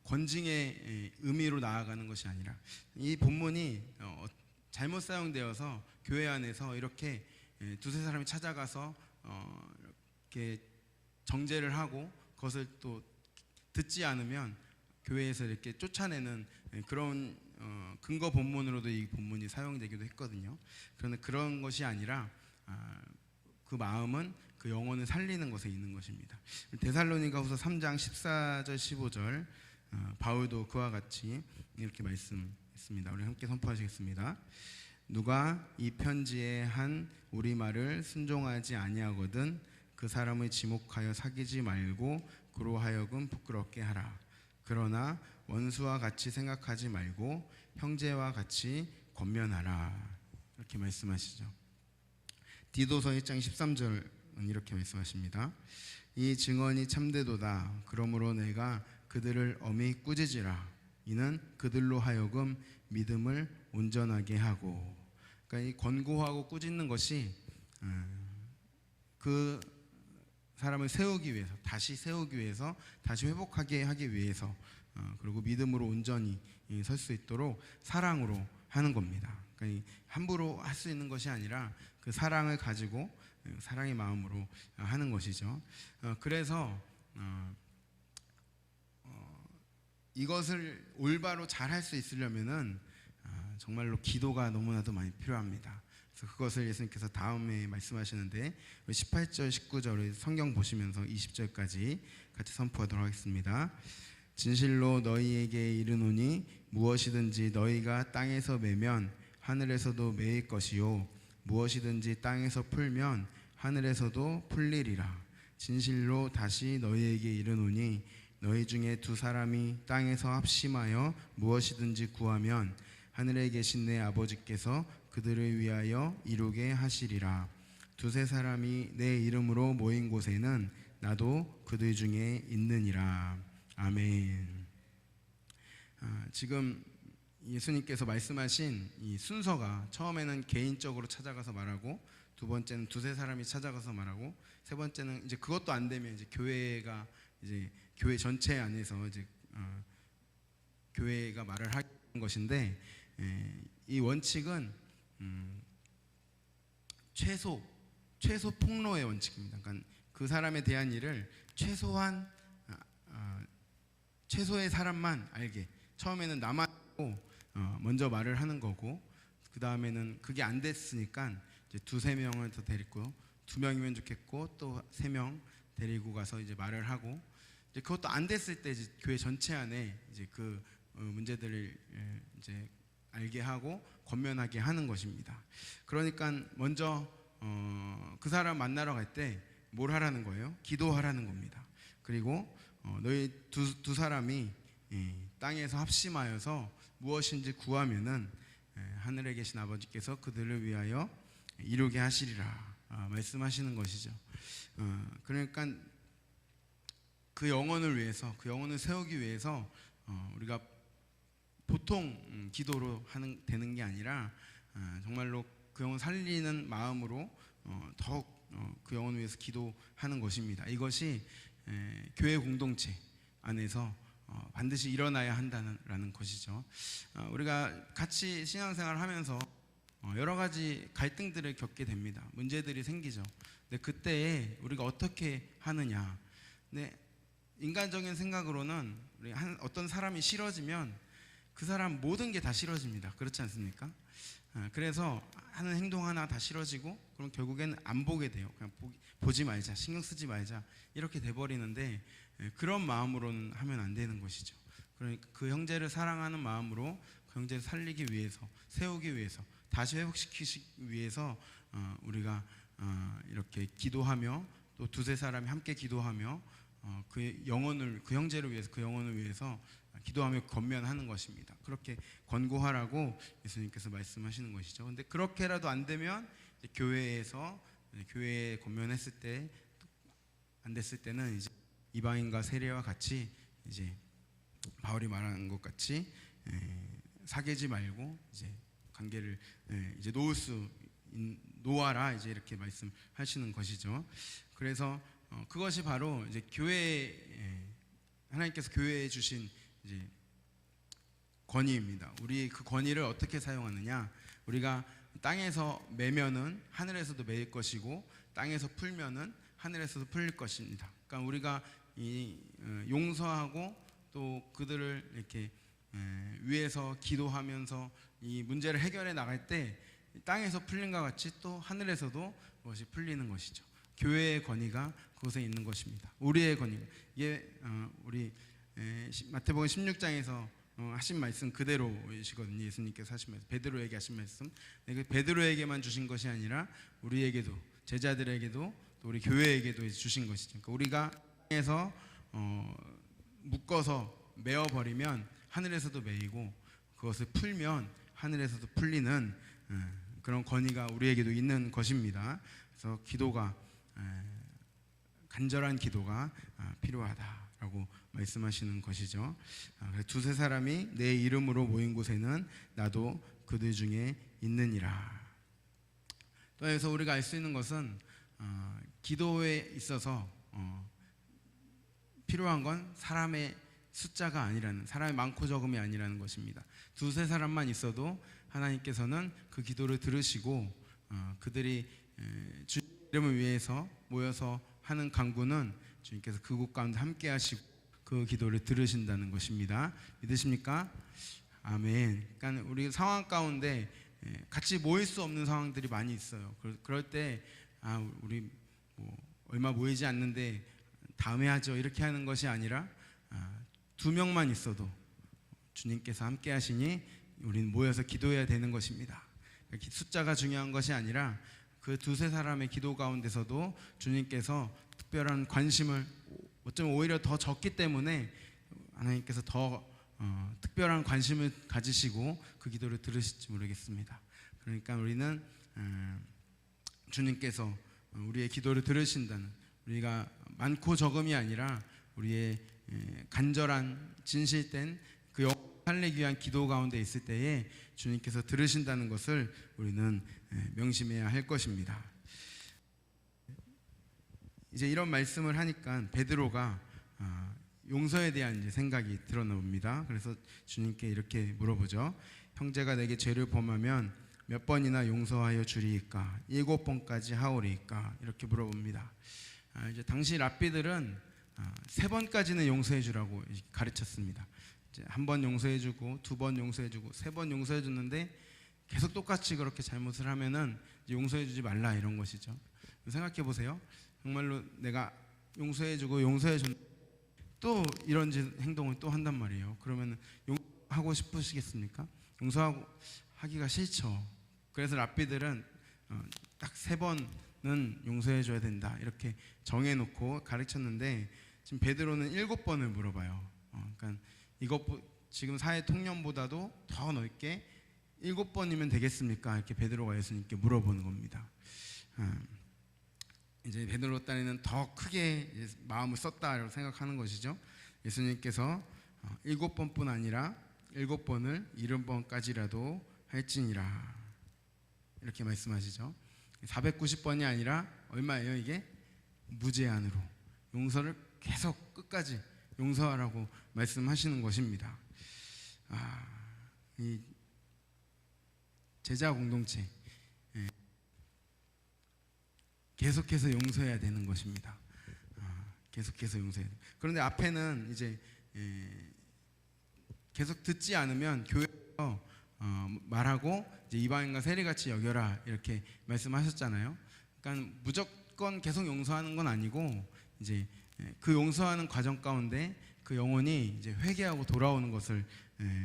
권징의 의미로 나아가는 것이 아니라, 이 본문이 잘못 사용되어서 교회 안에서 이렇게 두세 사람이 찾아가서 이렇게 정죄를 하고 그것을 또 듣지 않으면 교회에서 이렇게 쫓아내는 그런 근거 본문으로도 이 본문이 사용되기도 했거든요. 그런데 그런 것이 아니라 그 마음은 그 영혼을 살리는 것에 있는 것입니다. 데살로니가후서 3장 14절 15절 바울도 그와 같이 이렇게 말씀했습니다. 우리 함께 선포하시겠습니다. 누가 이 편지에 한 우리말을 순종하지 아니하거든 그 사람을 지목하여 사귀지 말고 그로 하여금 부끄럽게 하라. 그러나 원수와 같이 생각하지 말고 형제와 같이 권면하라. 이렇게 말씀하시죠. 디도서 1장 13절은 이렇게 말씀하십니다. 이 증언이 참되도다. 그러므로 내가 그들을 엄히 꾸짖으라. 이는 그들로 하여금 믿음을 온전하게 하고. 그러니까 이 권고하고 꾸짖는 것이 그 사람을 세우기 위해서, 다시 세우기 위해서, 다시 회복하게 하기 위해서, 그리고 믿음으로 온전히 설 수 있도록 사랑으로 하는 겁니다. 그러니까 함부로 할 수 있는 것이 아니라 그 사랑을 가지고 사랑의 마음으로 하는 것이죠. 그래서 이것을 올바로 잘 할 수 있으려면은 정말로 기도가 너무나도 많이 필요합니다. 그래서 그것을 예수님께서 다음에 말씀하시는데 18절 19절을 성경 보시면서 20절까지 같이 선포하도록 하겠습니다. 진실로 너희에게 이르노니 무엇이든지 너희가 땅에서 매면 하늘에서도 매일 것이요 무엇이든지 땅에서 풀면 하늘에서도 풀리리라. 진실로 다시 너희에게 이르노니 너희 중에 두 사람이 땅에서 합심하여 무엇이든지 구하면 하늘에 계신 내 아버지께서 그들을 위하여 이루게 하시리라. 두세 사람이 내 이름으로 모인 곳에는 나도 그들 중에 있느니라. 아멘. 지금 예수님께서 말씀하신 이 순서가 처음에는 개인적으로 찾아가서 말하고, 두 번째는 두세 사람이 찾아가서 말하고, 세 번째는 이제 그것도 안 되면 이제 교회가 이제 교회 전체 안에서 이제 교회가 말을 하는 것인데, 이 원칙은 최소 폭로의 원칙입니다. 그러니까 그 사람에 대한 일을 최소의 사람만 알게. 처음에는 나만 알고 먼저 말을 하는 거고, 그 다음에는 그게 안 됐으니까 이제 두세 명을 더 데리고, 두 명이면 좋겠고 또 세 명 데리고 가서 이제 말을 하고, 이제 그것도 안 됐을 때 이제 교회 전체 안에 이제 그 문제들을 이제 알게 하고 권면하게 하는 것입니다. 그러니까 먼저 그 사람 만나러 갈 때 뭘 하라는 거예요? 기도하라는 겁니다. 그리고 너희 두 사람이 땅에서 합심하여서 무엇인지 구하면은 하늘에 계신 아버지께서 그들을 위하여 이루게 하시리라 말씀하시는 것이죠. 그러니까 그 영혼을 위해서, 그 영혼을 세우기 위해서 우리가 보통 기도로 되는 게 아니라 정말로 그 영혼 살리는 마음으로 더욱 그 영혼을 위해서 기도하는 것입니다. 이것이 교회 공동체 안에서 반드시 일어나야 한다는 것이죠. 우리가 같이 신앙생활을 하면서 여러 가지 갈등들을 겪게 됩니다. 문제들이 생기죠. 근데 그때에 우리가 어떻게 하느냐. 근데 인간적인 생각으로는 어떤 사람이 싫어지면 그 사람 모든 게 다 싫어집니다. 그렇지 않습니까? 그래서 하는 행동 하나 다 싫어지고, 그럼 결국에는 안 보게 돼요. 그냥 보지 말자, 신경 쓰지 말자, 이렇게 돼버리는데, 그런 마음으로는 하면 안 되는 것이죠. 그러니까 그 형제를 사랑하는 마음으로 그 형제를 살리기 위해서, 세우기 위해서, 다시 회복시키기 위해서 우리가 이렇게 기도하며, 또 두세 사람이 함께 기도하며 그 형제를 위해서, 그 영혼을 위해서 기도하며 권면하는 것입니다. 그렇게 권고하라고 예수님께서 말씀하시는 것이죠. 근데 그렇게라도 안 되면 교회에 권면했을 때 안 됐을 때는 이제 이방인과 세례와 같이 이제 바울이 말하는 것 같이 사귀지 말고 이제 관계를 이제 놓아라, 이제 이렇게 말씀하시는 것이죠. 그래서 그것이 바로 이제 하나님께서 교회에 주신 이제 권위입니다. 우리 그 권위를 어떻게 사용하느냐? 우리가 땅에서 매면은 하늘에서도 매일 것이고, 땅에서 풀면은 하늘에서도 풀릴 것입니다. 그러니까 우리가 용서하고 또 그들을 이렇게 위에서 기도하면서 이 문제를 해결해 나갈 때 땅에서 풀린 것 같이 또 하늘에서도 그것이 풀리는 것이죠. 교회의 권위가 그곳에 있는 것입니다. 우리의 권위가, 이게 우리 마태복음 16장에서 하신 말씀 그대로이시거든요. 예수님께서 하신 말씀, 베드로에게 하신 말씀. 베드로에게만 주신 것이 아니라 우리에게도, 제자들에게도, 또 우리 교회에게도 주신 것이죠. 그러니까 우리가 땅에서 묶어서 메어버리면 하늘에서도 메이고, 그것을 풀면 하늘에서도 풀리는 그런 권위가 우리에게도 있는 것입니다. 그래서 간절한 기도가 필요하다라고 말씀하시는 것이죠. 두세 사람이 내 이름으로 모인 곳에는 나도 그들 중에 있느니라. 또 여기서 우리가 알 수 있는 것은 기도에 있어서 필요한 건 사람의 숫자가 아니라는, 사람의 많고 적음이 아니라는 것입니다. 두세 사람만 있어도 하나님께서는 그 기도를 들으시고, 그들이 주 이름을 위해서 모여서 하는 간구는 주님께서 그곳 가운데 함께 하시고 그 기도를 들으신다는 것입니다. 믿으십니까? 아멘. 그러니까 우리 상황 가운데 같이 모일 수 없는 상황들이 많이 있어요. 그럴 때 우리 얼마 모이지 않는데 다음에 하죠, 이렇게 하는 것이 아니라 두 명만 있어도 주님께서 함께 하시니 우리는 모여서 기도해야 되는 것입니다. 숫자가 중요한 것이 아니라 그 두세 사람의 기도 가운데서도 주님께서 특별한 관심을, 어쩌면 오히려 더 적기 때문에 하나님께서 더 특별한 관심을 가지시고 그 기도를 들으실지 모르겠습니다. 그러니까 우리는 주님께서 우리의 기도를 들으신다는, 우리가 많고 적음이 아니라 우리의 간절한 진실된 그 영혼을 살리기 위한 기도 가운데 있을 때에 주님께서 들으신다는 것을 우리는 명심해야 할 것입니다. 이제 이런 말씀을 하니까 베드로가 용서에 대한 이제 생각이 드러나옵니다. 그래서 주님께 이렇게 물어보죠. 형제가 내게 죄를 범하면 몇 번이나 용서하여 주리이까? 7번까지 하오리이까? 이렇게 물어봅니다. 이제 당시 랍비들은 3번까지는 용서해 주라고 가르쳤습니다. 이제 1번 용서해 주고 2번 용서해 주고 3번 용서해 줬는데 계속 똑같이 그렇게 잘못을 하면은 용서해 주지 말라, 이런 것이죠. 생각해 보세요. 정말로 내가 용서해 주고 용서해 준 또 이런 행동을 또 한단 말이에요. 그러면 용서하고 싶으시겠습니까? 용서하고 하기가 싫죠. 그래서 랍비들은 딱 3번은 용서해 줘야 된다, 이렇게 정해놓고 가르쳤는데, 지금 베드로는 7번을 물어봐요. 그러니까 이것 지금 사회 통념보다도 더 넓게 7번이면 되겠습니까? 이렇게 베드로가 예수님께 물어보는 겁니다. 이제 베드로 딴에는 더 크게 마음을 썼다라고 생각하는 것이죠. 예수님께서 7번뿐 아니라 7번을 70번까지라도 할지니라, 이렇게 말씀하시죠. 490번이 아니라 얼마예요? 이게 무제한으로 용서를 계속 끝까지 용서하라고 말씀하시는 것입니다. 이 제자 공동체 계속해서 용서해야 되는 것입니다. 계속해서 용서해야 돼요. 그런데 앞에는 이제 계속 듣지 않으면 교회에서 말하고 이제 이방인과 세리같이 여겨라, 이렇게 말씀하셨잖아요. 그러니까 무조건 계속 용서하는 건 아니고, 이제 그 용서하는 과정 가운데 그 영혼이 이제 회개하고 돌아오는 것을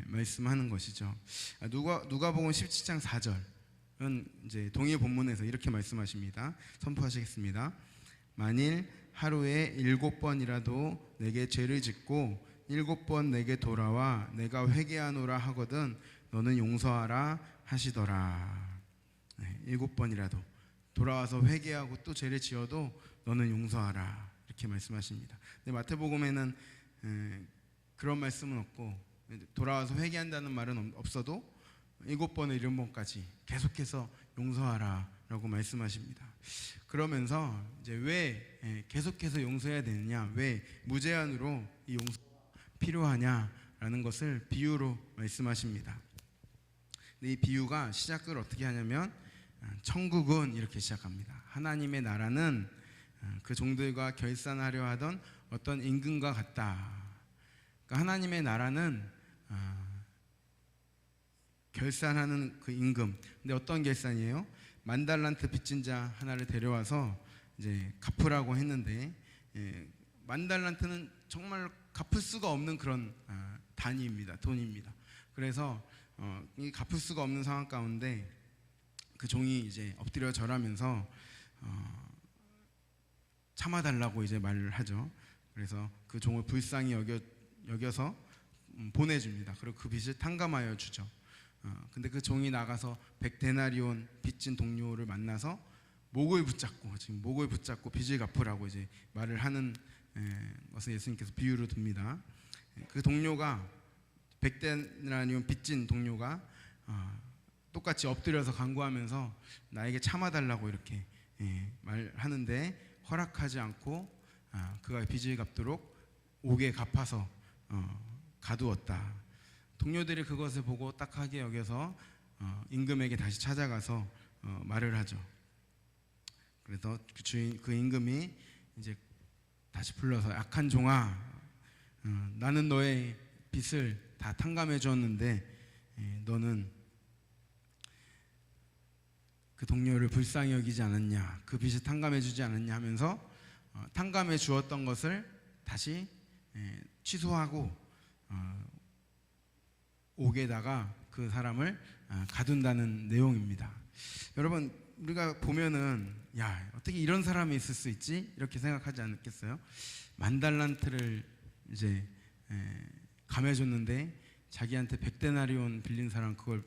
말씀하는 것이죠. 누가복음 17장 4절은 이제 동일 본문에서 이렇게 말씀하십니다. 선포하시겠습니다. 만일 하루에 7번이라도 내게 죄를 짓고 7번 내게 돌아와 내가 회개하노라 하거든 너는 용서하라 하시더라. 7번이라도 돌아와서 회개하고 또 죄를 지어도 너는 용서하라, 이렇게 말씀하십니다. 근데 마태복음에는 그런 말씀은 없고, 돌아와서 회개한다는 말은 없어도 7번에 70번까지 계속해서 용서하라 라고 말씀하십니다. 그러면서 이제 왜 계속해서 용서해야 되느냐, 왜 무제한으로 이 용서가 필요하냐라는 것을 비유로 말씀하십니다. 근데 이 비유가 시작을 어떻게 하냐면, 천국은 이렇게 시작합니다. 하나님의 나라는 그 종들과 결산하려 하던 어떤 임금과 같다. 그러니까 하나님의 나라는 결산하는 그 임금. 근데 어떤 결산이에요? 10,000달란트 빚진 자 하나를 데려와서 이제 갚으라고 했는데, 10,000달란트는 정말 갚을 수가 없는 그런 단위입니다. 돈입니다. 그래서 이 갚을 수가 없는 상황 가운데 그 종이 이제 엎드려 절하면서 참아달라고 이제 말을 하죠. 그래서 그 종을 불쌍히 여겨서 보내줍니다. 그리고 그 빚을 탕감하여 주죠. 근데 그 종이 나가서 100데나리온 빚진 동료를 만나서 목을 붙잡고 빚을 갚으라고 이제 말을 하는 것을 예수님께서 비유로 듭니다. 그 동료가 100데나리온 빚진 동료가 똑같이 엎드려서 간구하면서 나에게 참아달라고 이렇게 말하는데 허락하지 않고 그가 빚을 갚도록 옥에 갚아서 가두었다. 동료들이 그것을 보고 딱하게 여겨서 임금에게 다시 찾아가서 말을 하죠. 그래서 그 임금이 이제 다시 불러서 악한 종아, 나는 너의 빚을 다 탕감해 주었는데 너는 그 동료를 불쌍히 여기지 않았냐, 그 빚을 탕감해 주지 않았냐 하면서 탕감해 주었던 것을 다시 취소하고 옥에다가 그 사람을 가둔다는 내용입니다. 여러분, 우리가 보면은 야, 어떻게 이런 사람이 있을 수 있지? 이렇게 생각하지 않겠어요? 10,000달란트를 이제 감해줬는데 자기한테 100데나리온 빌린 사람 그걸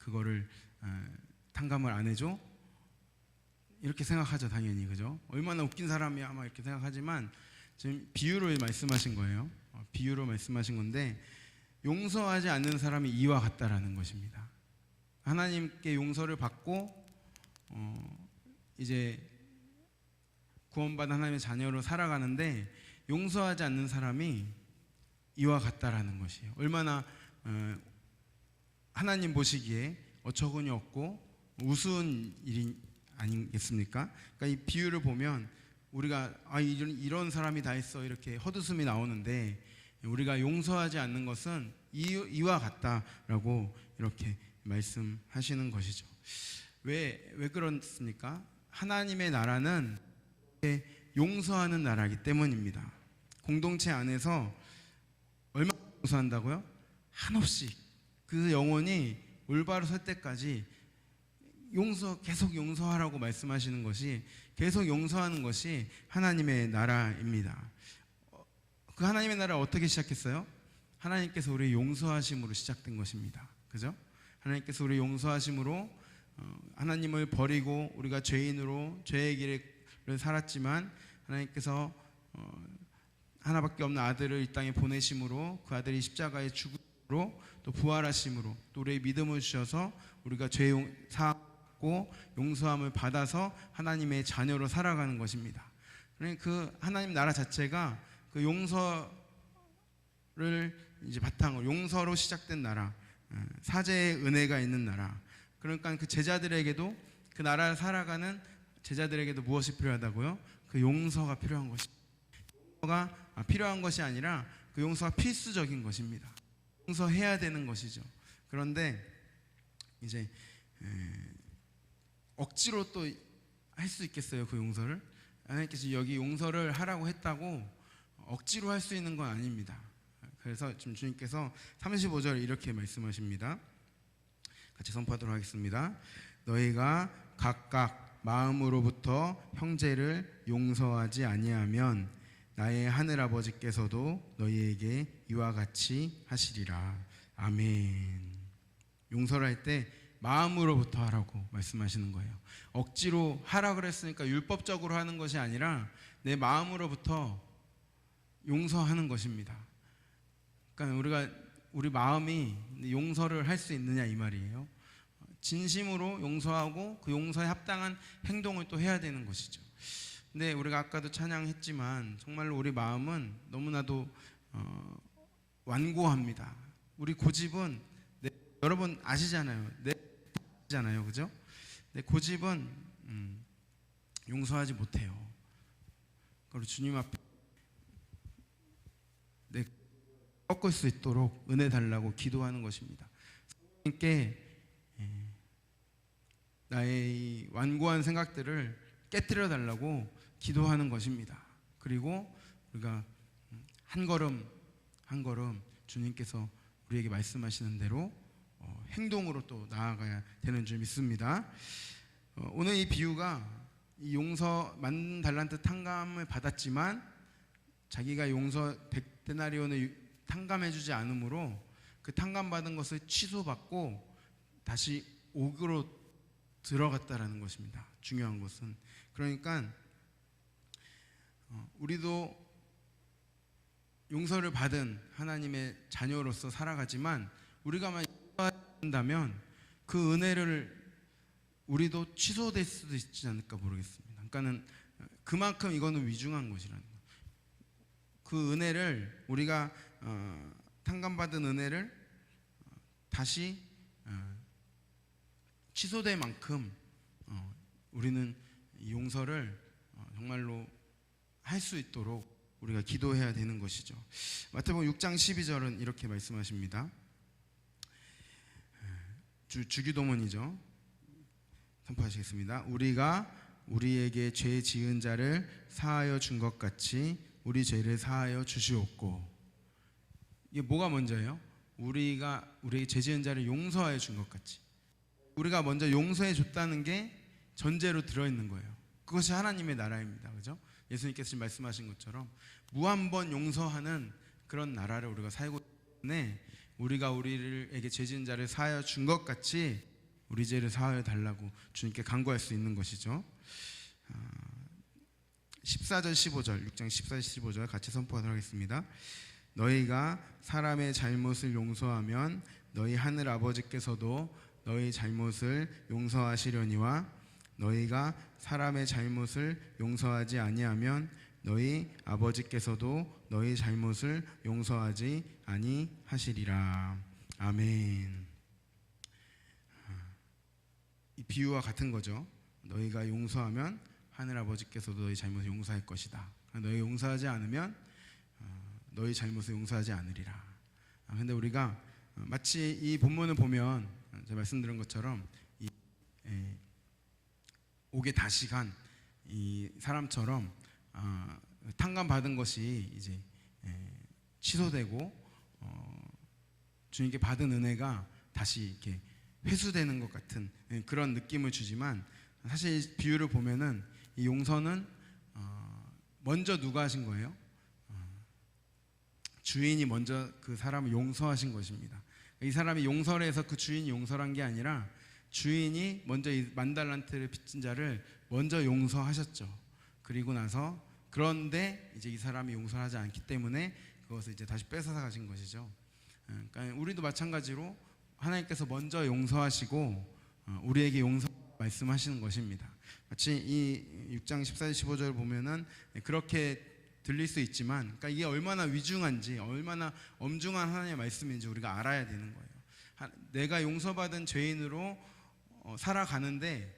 그거를 탕감을 안 해줘? 이렇게 생각하죠, 당연히. 그죠? 얼마나 웃긴 사람이야 막 이렇게 생각하지만 지금 비유로 말씀하신 거예요. 비유로 말씀하신 건데 용서하지 않는 사람이 이와 같다라는 것입니다. 하나님께 용서를 받고 이제 구원받은 하나님의 자녀로 살아가는데 용서하지 않는 사람이 이와 같다라는 것이에요. 얼마나 하나님 보시기에 어처구니 없고 우스운 일이 아니겠습니까? 그러니까 이 비유를 보면 우리가 이런 사람이 다 있어 이렇게 헛웃음이 나오는데 우리가 용서하지 않는 것은 이와 같다라고 이렇게 말씀하시는 것이죠. 왜 그렇습니까? 하나님의 나라는 용서하는 나라이기 때문입니다. 공동체 안에서 얼마나 용서한다고요? 한없이 그 영혼이 올바로 설 때까지 계속 용서하라고 말씀하시는 것이, 계속 용서하는 것이 하나님의 나라입니다. 그 하나님의 나라 어떻게 시작했어요? 하나님께서 우리 용서하심으로 시작된 것입니다. 그죠? 하나님께서 우리 용서하심으로 하나님을 버리고 우리가 죄인으로 죄의 길을 살았지만 하나님께서 하나밖에 없는 아들을 이 땅에 보내심으로 그 아들이 십자가에 죽음으로 또 부활하심으로 또 우리의 믿음을 주셔서 우리가 죄 사하고 용서함을 받아서 하나님의 자녀로 살아가는 것입니다. 그러니까 그 하나님 나라 자체가 그 용서를 이제 바탕으로 용서로 시작된 나라, 사제의 은혜가 있는 나라. 그러니까 그 제자들에게도 그 나라를 살아가는 제자들에게도 무엇이 필요하다고요? 그 용서가 필요한 것이. 용서가 필요한 것이 아니라 그 용서가 필수적인 것입니다. 용서해야 되는 것이죠. 그런데 이제 억지로 또 할 수 있겠어요, 그 용서를? 하나님께서 여기 용서를 하라고 했다고 억지로 할 수 있는 건 아닙니다. 그래서 지금 주님께서 35절 이렇게 말씀하십니다. 같이 선포하도록 하겠습니다. 너희가 각각 마음으로부터 형제를 용서하지 아니하면 나의 하늘 아버지께서도 너희에게 이와 같이 하시리라. 아멘. 용서를 할 때 마음으로부터 하라고 말씀하시는 거예요. 억지로 하라 그랬으니까 율법적으로 하는 것이 아니라 내 마음으로부터 용서하는 것입니다. 그러니까 우리 마음이 용서를 할 수 있느냐 이 말이에요. 진심으로 용서하고 그 용서에 합당한 행동을 또 해야 되는 것이죠. 근데 우리가 아까도 찬양했지만 정말로 우리 마음은 너무나도 완고합니다. 우리 고집은 여러분 아시잖아요. 아시잖아요, 그죠? 내 고집은 용서하지 못해요. 그리고 주님 앞에 내 꺾을 수 있도록 은혜 달라고 기도하는 것입니다. 하나님께 나의 완고한 생각들을 깨뜨려 달라고 기도하는 것입니다. 그리고 우리가 한 걸음 한 걸음 주님께서 우리에게 말씀하시는 대로 행동으로 또 나아가야 되는 줄 믿습니다. 오늘 이 비유가 이 용서 10,000달란트 탕감을 받았지만 자기가 용서 100데나리온을 탕감해주지 않으므로 그 탕감받은 것을 취소받고 다시 옥으로 들어갔다라는 것입니다. 중요한 것은 그러니까 우리도 용서를 받은 하나님의 자녀로서 살아가지만 우리가 만약 한다면 그 은혜를 우리도 취소될 수도 있지 않을까 모르겠습니다. 그러니까는 그만큼 이거는 위중한 것이라는 거. 그 은혜를 우리가 탕감받은 은혜를 다시 취소될 만큼 우리는 이 용서를 정말로 할 수 있도록 우리가 기도해야 되는 것이죠. 마태복음 6장 12절은 이렇게 말씀하십니다. 주기도문이죠. 선포하시겠습니다. 우리가 우리에게 죄 지은 자를 사하여 준 것 같이 우리 죄를 사하여 주시옵고. 이게 뭐가 먼저예요? 우리가 우리에게 죄 지은 자를 용서하여 준 것 같이. 우리가 먼저 용서해 줬다는 게 전제로 들어있는 거예요. 그것이 하나님의 나라입니다. 그죠? 예수님께서 지금 말씀하신 것처럼 무한번 용서하는 그런 나라를 우리가 살고 있기 때문에 우리가 우리에게 죄 지은 자를 사하여 준 것 같이 우리 죄를 사하여 달라고 주님께 간구할 수 있는 것이죠. 14절 15절 6장 14절 15절 같이 선포하도록 하겠습니다. 너희가 사람의 잘못을 용서하면 너희 하늘 아버지께서도 너희 잘못을 용서하시려니와 너희가 사람의 잘못을 용서하지 아니하면 너희 아버지께서도 너희 잘못을 용서하지 아니하시리라. 아멘. 이 비유와 같은 거죠. 너희가 용서하면 하늘 아버지께서도 너희 잘못을 용서할 것이다. 너희 용서하지 않으면 너희 잘못을 용서하지 않으리라. 근데 우리가 마치 이 본문을 보면 제가 말씀드린 것처럼 옥에 다시 간 이 사람처럼 탕감 받은 것이 이제 취소되고 주님께 받은 은혜가 다시 이렇게 회수되는 것 같은 그런 느낌을 주지만 사실 비유를 보면은 이 용서는 먼저 누가 하신 거예요? 주인이 먼저 그 사람을 용서하신 것입니다. 이 사람이 용서를 해서 그 주인이 용서를 한 게 아니라 주인이 먼저 이 10,000달란트를 빚진 자를 먼저 용서하셨죠. 그리고 나서 그런데 이제 이 사람이 용서를 하지 않기 때문에 그것을 이제 다시 뺏어서 가신 것이죠. 그러니까 우리도 마찬가지로 하나님께서 먼저 용서하시고 우리에게 용서 말씀하시는 것입니다. 마치 이 6장 14절 15절을 보면은 그렇게 들릴 수 있지만 그러니까 이게 얼마나 위중한지 얼마나 엄중한 하나님의 말씀인지 우리가 알아야 되는 거예요. 내가 용서받은 죄인으로 살아가는데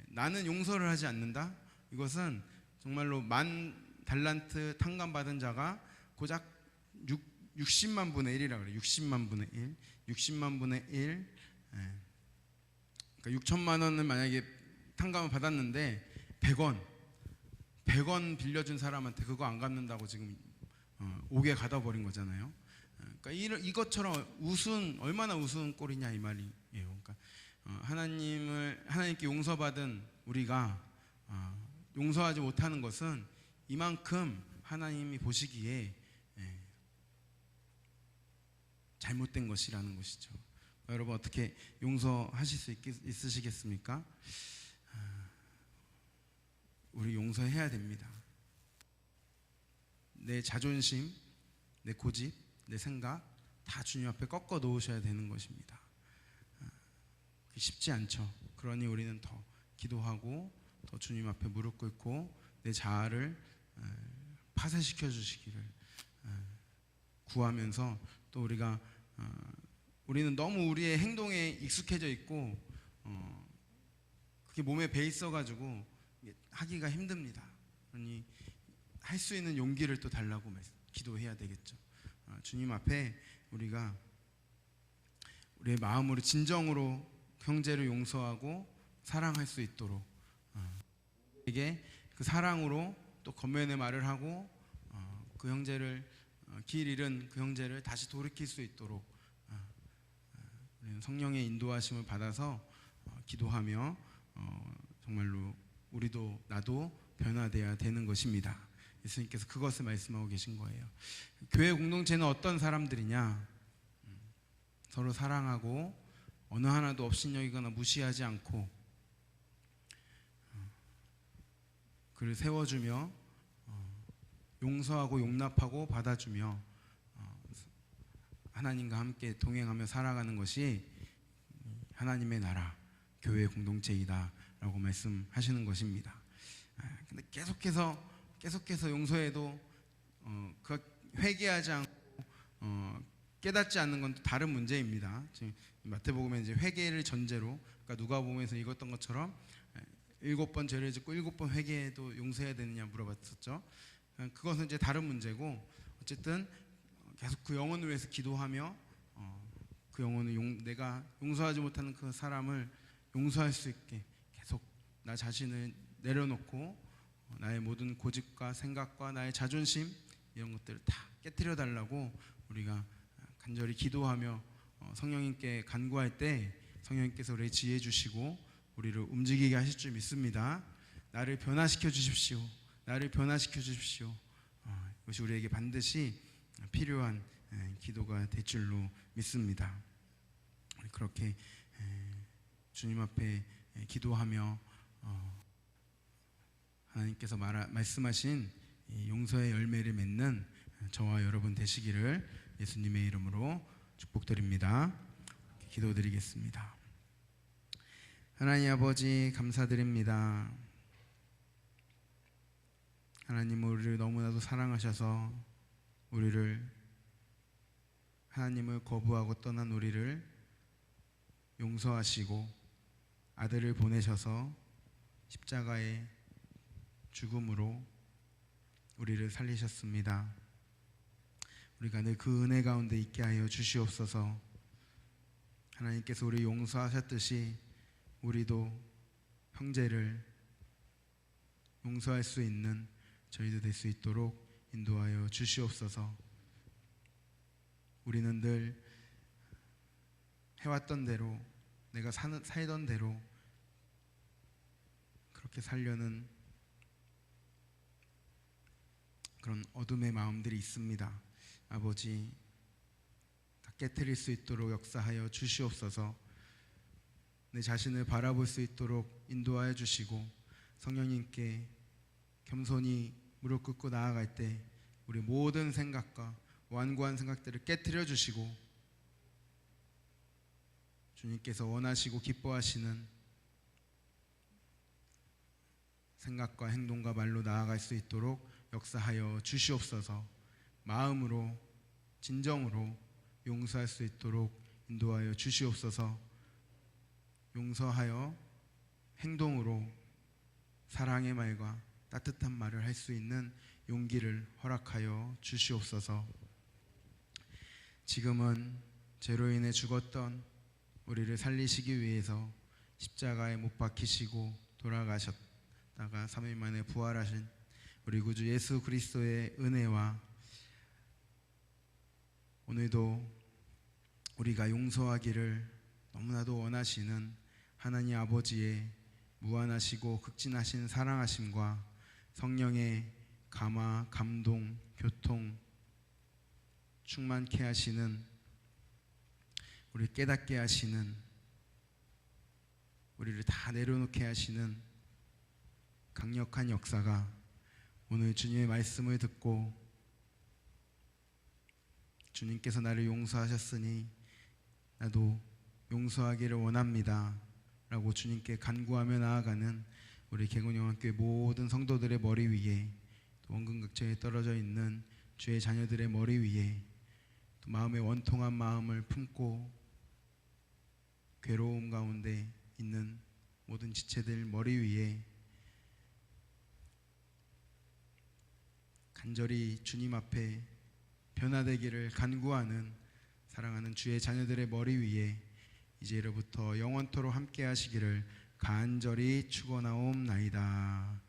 나는 용서를 하지 않는다? 이것은 정말로 10,000달란트 탕감받은 자가 고작 60만 분의 1이라고 그래요. 60만 분의 1 60만 분의 1 그러니까 6천만 원을 만약에 탕감을 받았는데 100원 빌려준 사람한테 그거 안 갚는다고 지금 옥에 가다 버린 거잖아요. 그러니까 이것처럼 얼마나 우스운 꼴이냐 이 말이에요. 그러니까 하나님께 용서받은 우리가 용서하지 못하는 것은 이만큼 하나님이 보시기에 잘못된 것이라는 것이죠. 여러분 어떻게 용서하실 수 있으시겠습니까? 우리 용서해야 됩니다. 내 자존심, 내 고집, 내 생각 다 주님 앞에 꺾어 놓으셔야 되는 것입니다. 쉽지 않죠. 그러니 우리는 더 기도하고 더 주님 앞에 무릎 꿇고 내 자아를 파쇄시켜 주시기를 구하면서 또 우리는 너무 우리의 행동에 익숙해져 있고 그게 몸에 배 있어가지고 하기가 힘듭니다. 그러니 할 수 있는 용기를 또 달라고 기도해야 되겠죠. 주님 앞에 우리가 우리의 마음으로 진정으로 형제를 용서하고 사랑할 수 있도록 에게 그 사랑으로 또 권면의 말을 하고 그 형제를 길 잃은 그 형제를 다시 돌이킬 수 있도록 우리는 성령의 인도하심을 받아서 기도하며 정말로 우리도 나도 변화되어야 되는 것입니다. 예수님께서 그것을 말씀하고 계신 거예요. 교회 공동체는 어떤 사람들이냐? 서로 사랑하고 어느 하나도 업신여기거나 무시하지 않고 그를 세워주며 용서하고 용납하고 받아주며 하나님과 함께 동행하며 살아가는 것이 하나님의 나라 교회 공동체이다 라고 말씀하시는 것입니다. 근데 계속해서 용서해도 회개하지 않고 깨닫지 않는 건 또 다른 문제입니다. 지금 마태복음에 이제 회개를 전제로, 그러니까 누가복음에서 읽었던 것처럼 7번 죄를 짓고 7번 회개해도 용서해야 되느냐 물어봤었죠. 그것은 이제 다른 문제고, 어쨌든 계속 그 영혼을 위해서 기도하며 그 영혼을 내가 용서하지 못하는 그 사람을 용서할 수 있게 계속 나 자신을 내려놓고 나의 모든 고집과 생각과 나의 자존심 이런 것들을 다 깨트려 달라고 우리가 간절히 기도하며 성령님께 간구할 때 성령님께서 우리의 지혜 주시고 우리를 움직이게 하실 줄 믿습니다. 나를 변화시켜 주십시오. 나를 변화시켜 주십시오. 이것이 우리에게 반드시 필요한 기도가 될 줄로 믿습니다. 그렇게 주님 앞에 기도하며 하나님께서 말씀하신 이 용서의 열매를 맺는 저와 여러분 되시기를 예수님의 이름으로 축복드립니다. 기도드리겠습니다. 하나님 아버지 감사드립니다. 하나님은 우리를 너무나도 사랑하셔서 하나님을 거부하고 떠난 우리를 용서하시고 아들을 보내셔서 십자가의 죽음으로 우리를 살리셨습니다. 우리가 늘 그 은혜 가운데 있게 하여 주시옵소서. 하나님께서 우리 용서하셨듯이 우리도 형제를 용서할 수 있는 저희도 될 수 있도록 인도하여 주시옵소서. 우리는 늘 해왔던 대로 내가 살던 대로 그렇게 살려는 그런 어둠의 마음들이 있습니다. 아버지, 다 깨트릴 수 있도록 역사하여 주시옵소서. 내 자신을 바라볼 수 있도록 인도하여 주시고 성령님께 겸손히 무릎 꿇고 나아갈 때 우리 모든 생각과 완고한 생각들을 깨트려 주시고 주님께서 원하시고 기뻐하시는 생각과 행동과 말로 나아갈 수 있도록 역사하여 주시옵소서. 마음으로 진정으로 용서할 수 있도록 인도하여 주시옵소서. 용서하여 행동으로 사랑의 말과 따뜻한 말을 할 수 있는 용기를 허락하여 주시옵소서. 지금은 죄로 인해 죽었던 우리를 살리시기 위해서 십자가에 못 박히시고 돌아가셨다가 3일 만에 부활하신 우리 구주 예수 그리스도의 은혜와 오늘도 우리가 용서하기를 너무나도 원하시는 하나님 아버지의 무한하시고 극진하신 사랑하심과 성령의 감화, 감동, 교통 충만케 하시는 우리 깨닫게 하시는 우리를 다 내려놓게 하시는 강력한 역사가 오늘 주님의 말씀을 듣고 주님께서 나를 용서하셨으니 나도 용서하기를 원합니다 라고 주님께 간구하며 나아가는 우리 개군영학교회 모든 성도들의 머리 위에 또 원근각처에 떨어져 있는 주의 자녀들의 머리 위에 또 마음의 원통한 마음을 품고 괴로움 가운데 있는 모든 지체들 머리 위에 간절히 주님 앞에 변화되기를 간구하는 사랑하는 주의 자녀들의 머리 위에 이제로부터 영원토록 함께 하시기를 간절히 축원하옵나이다.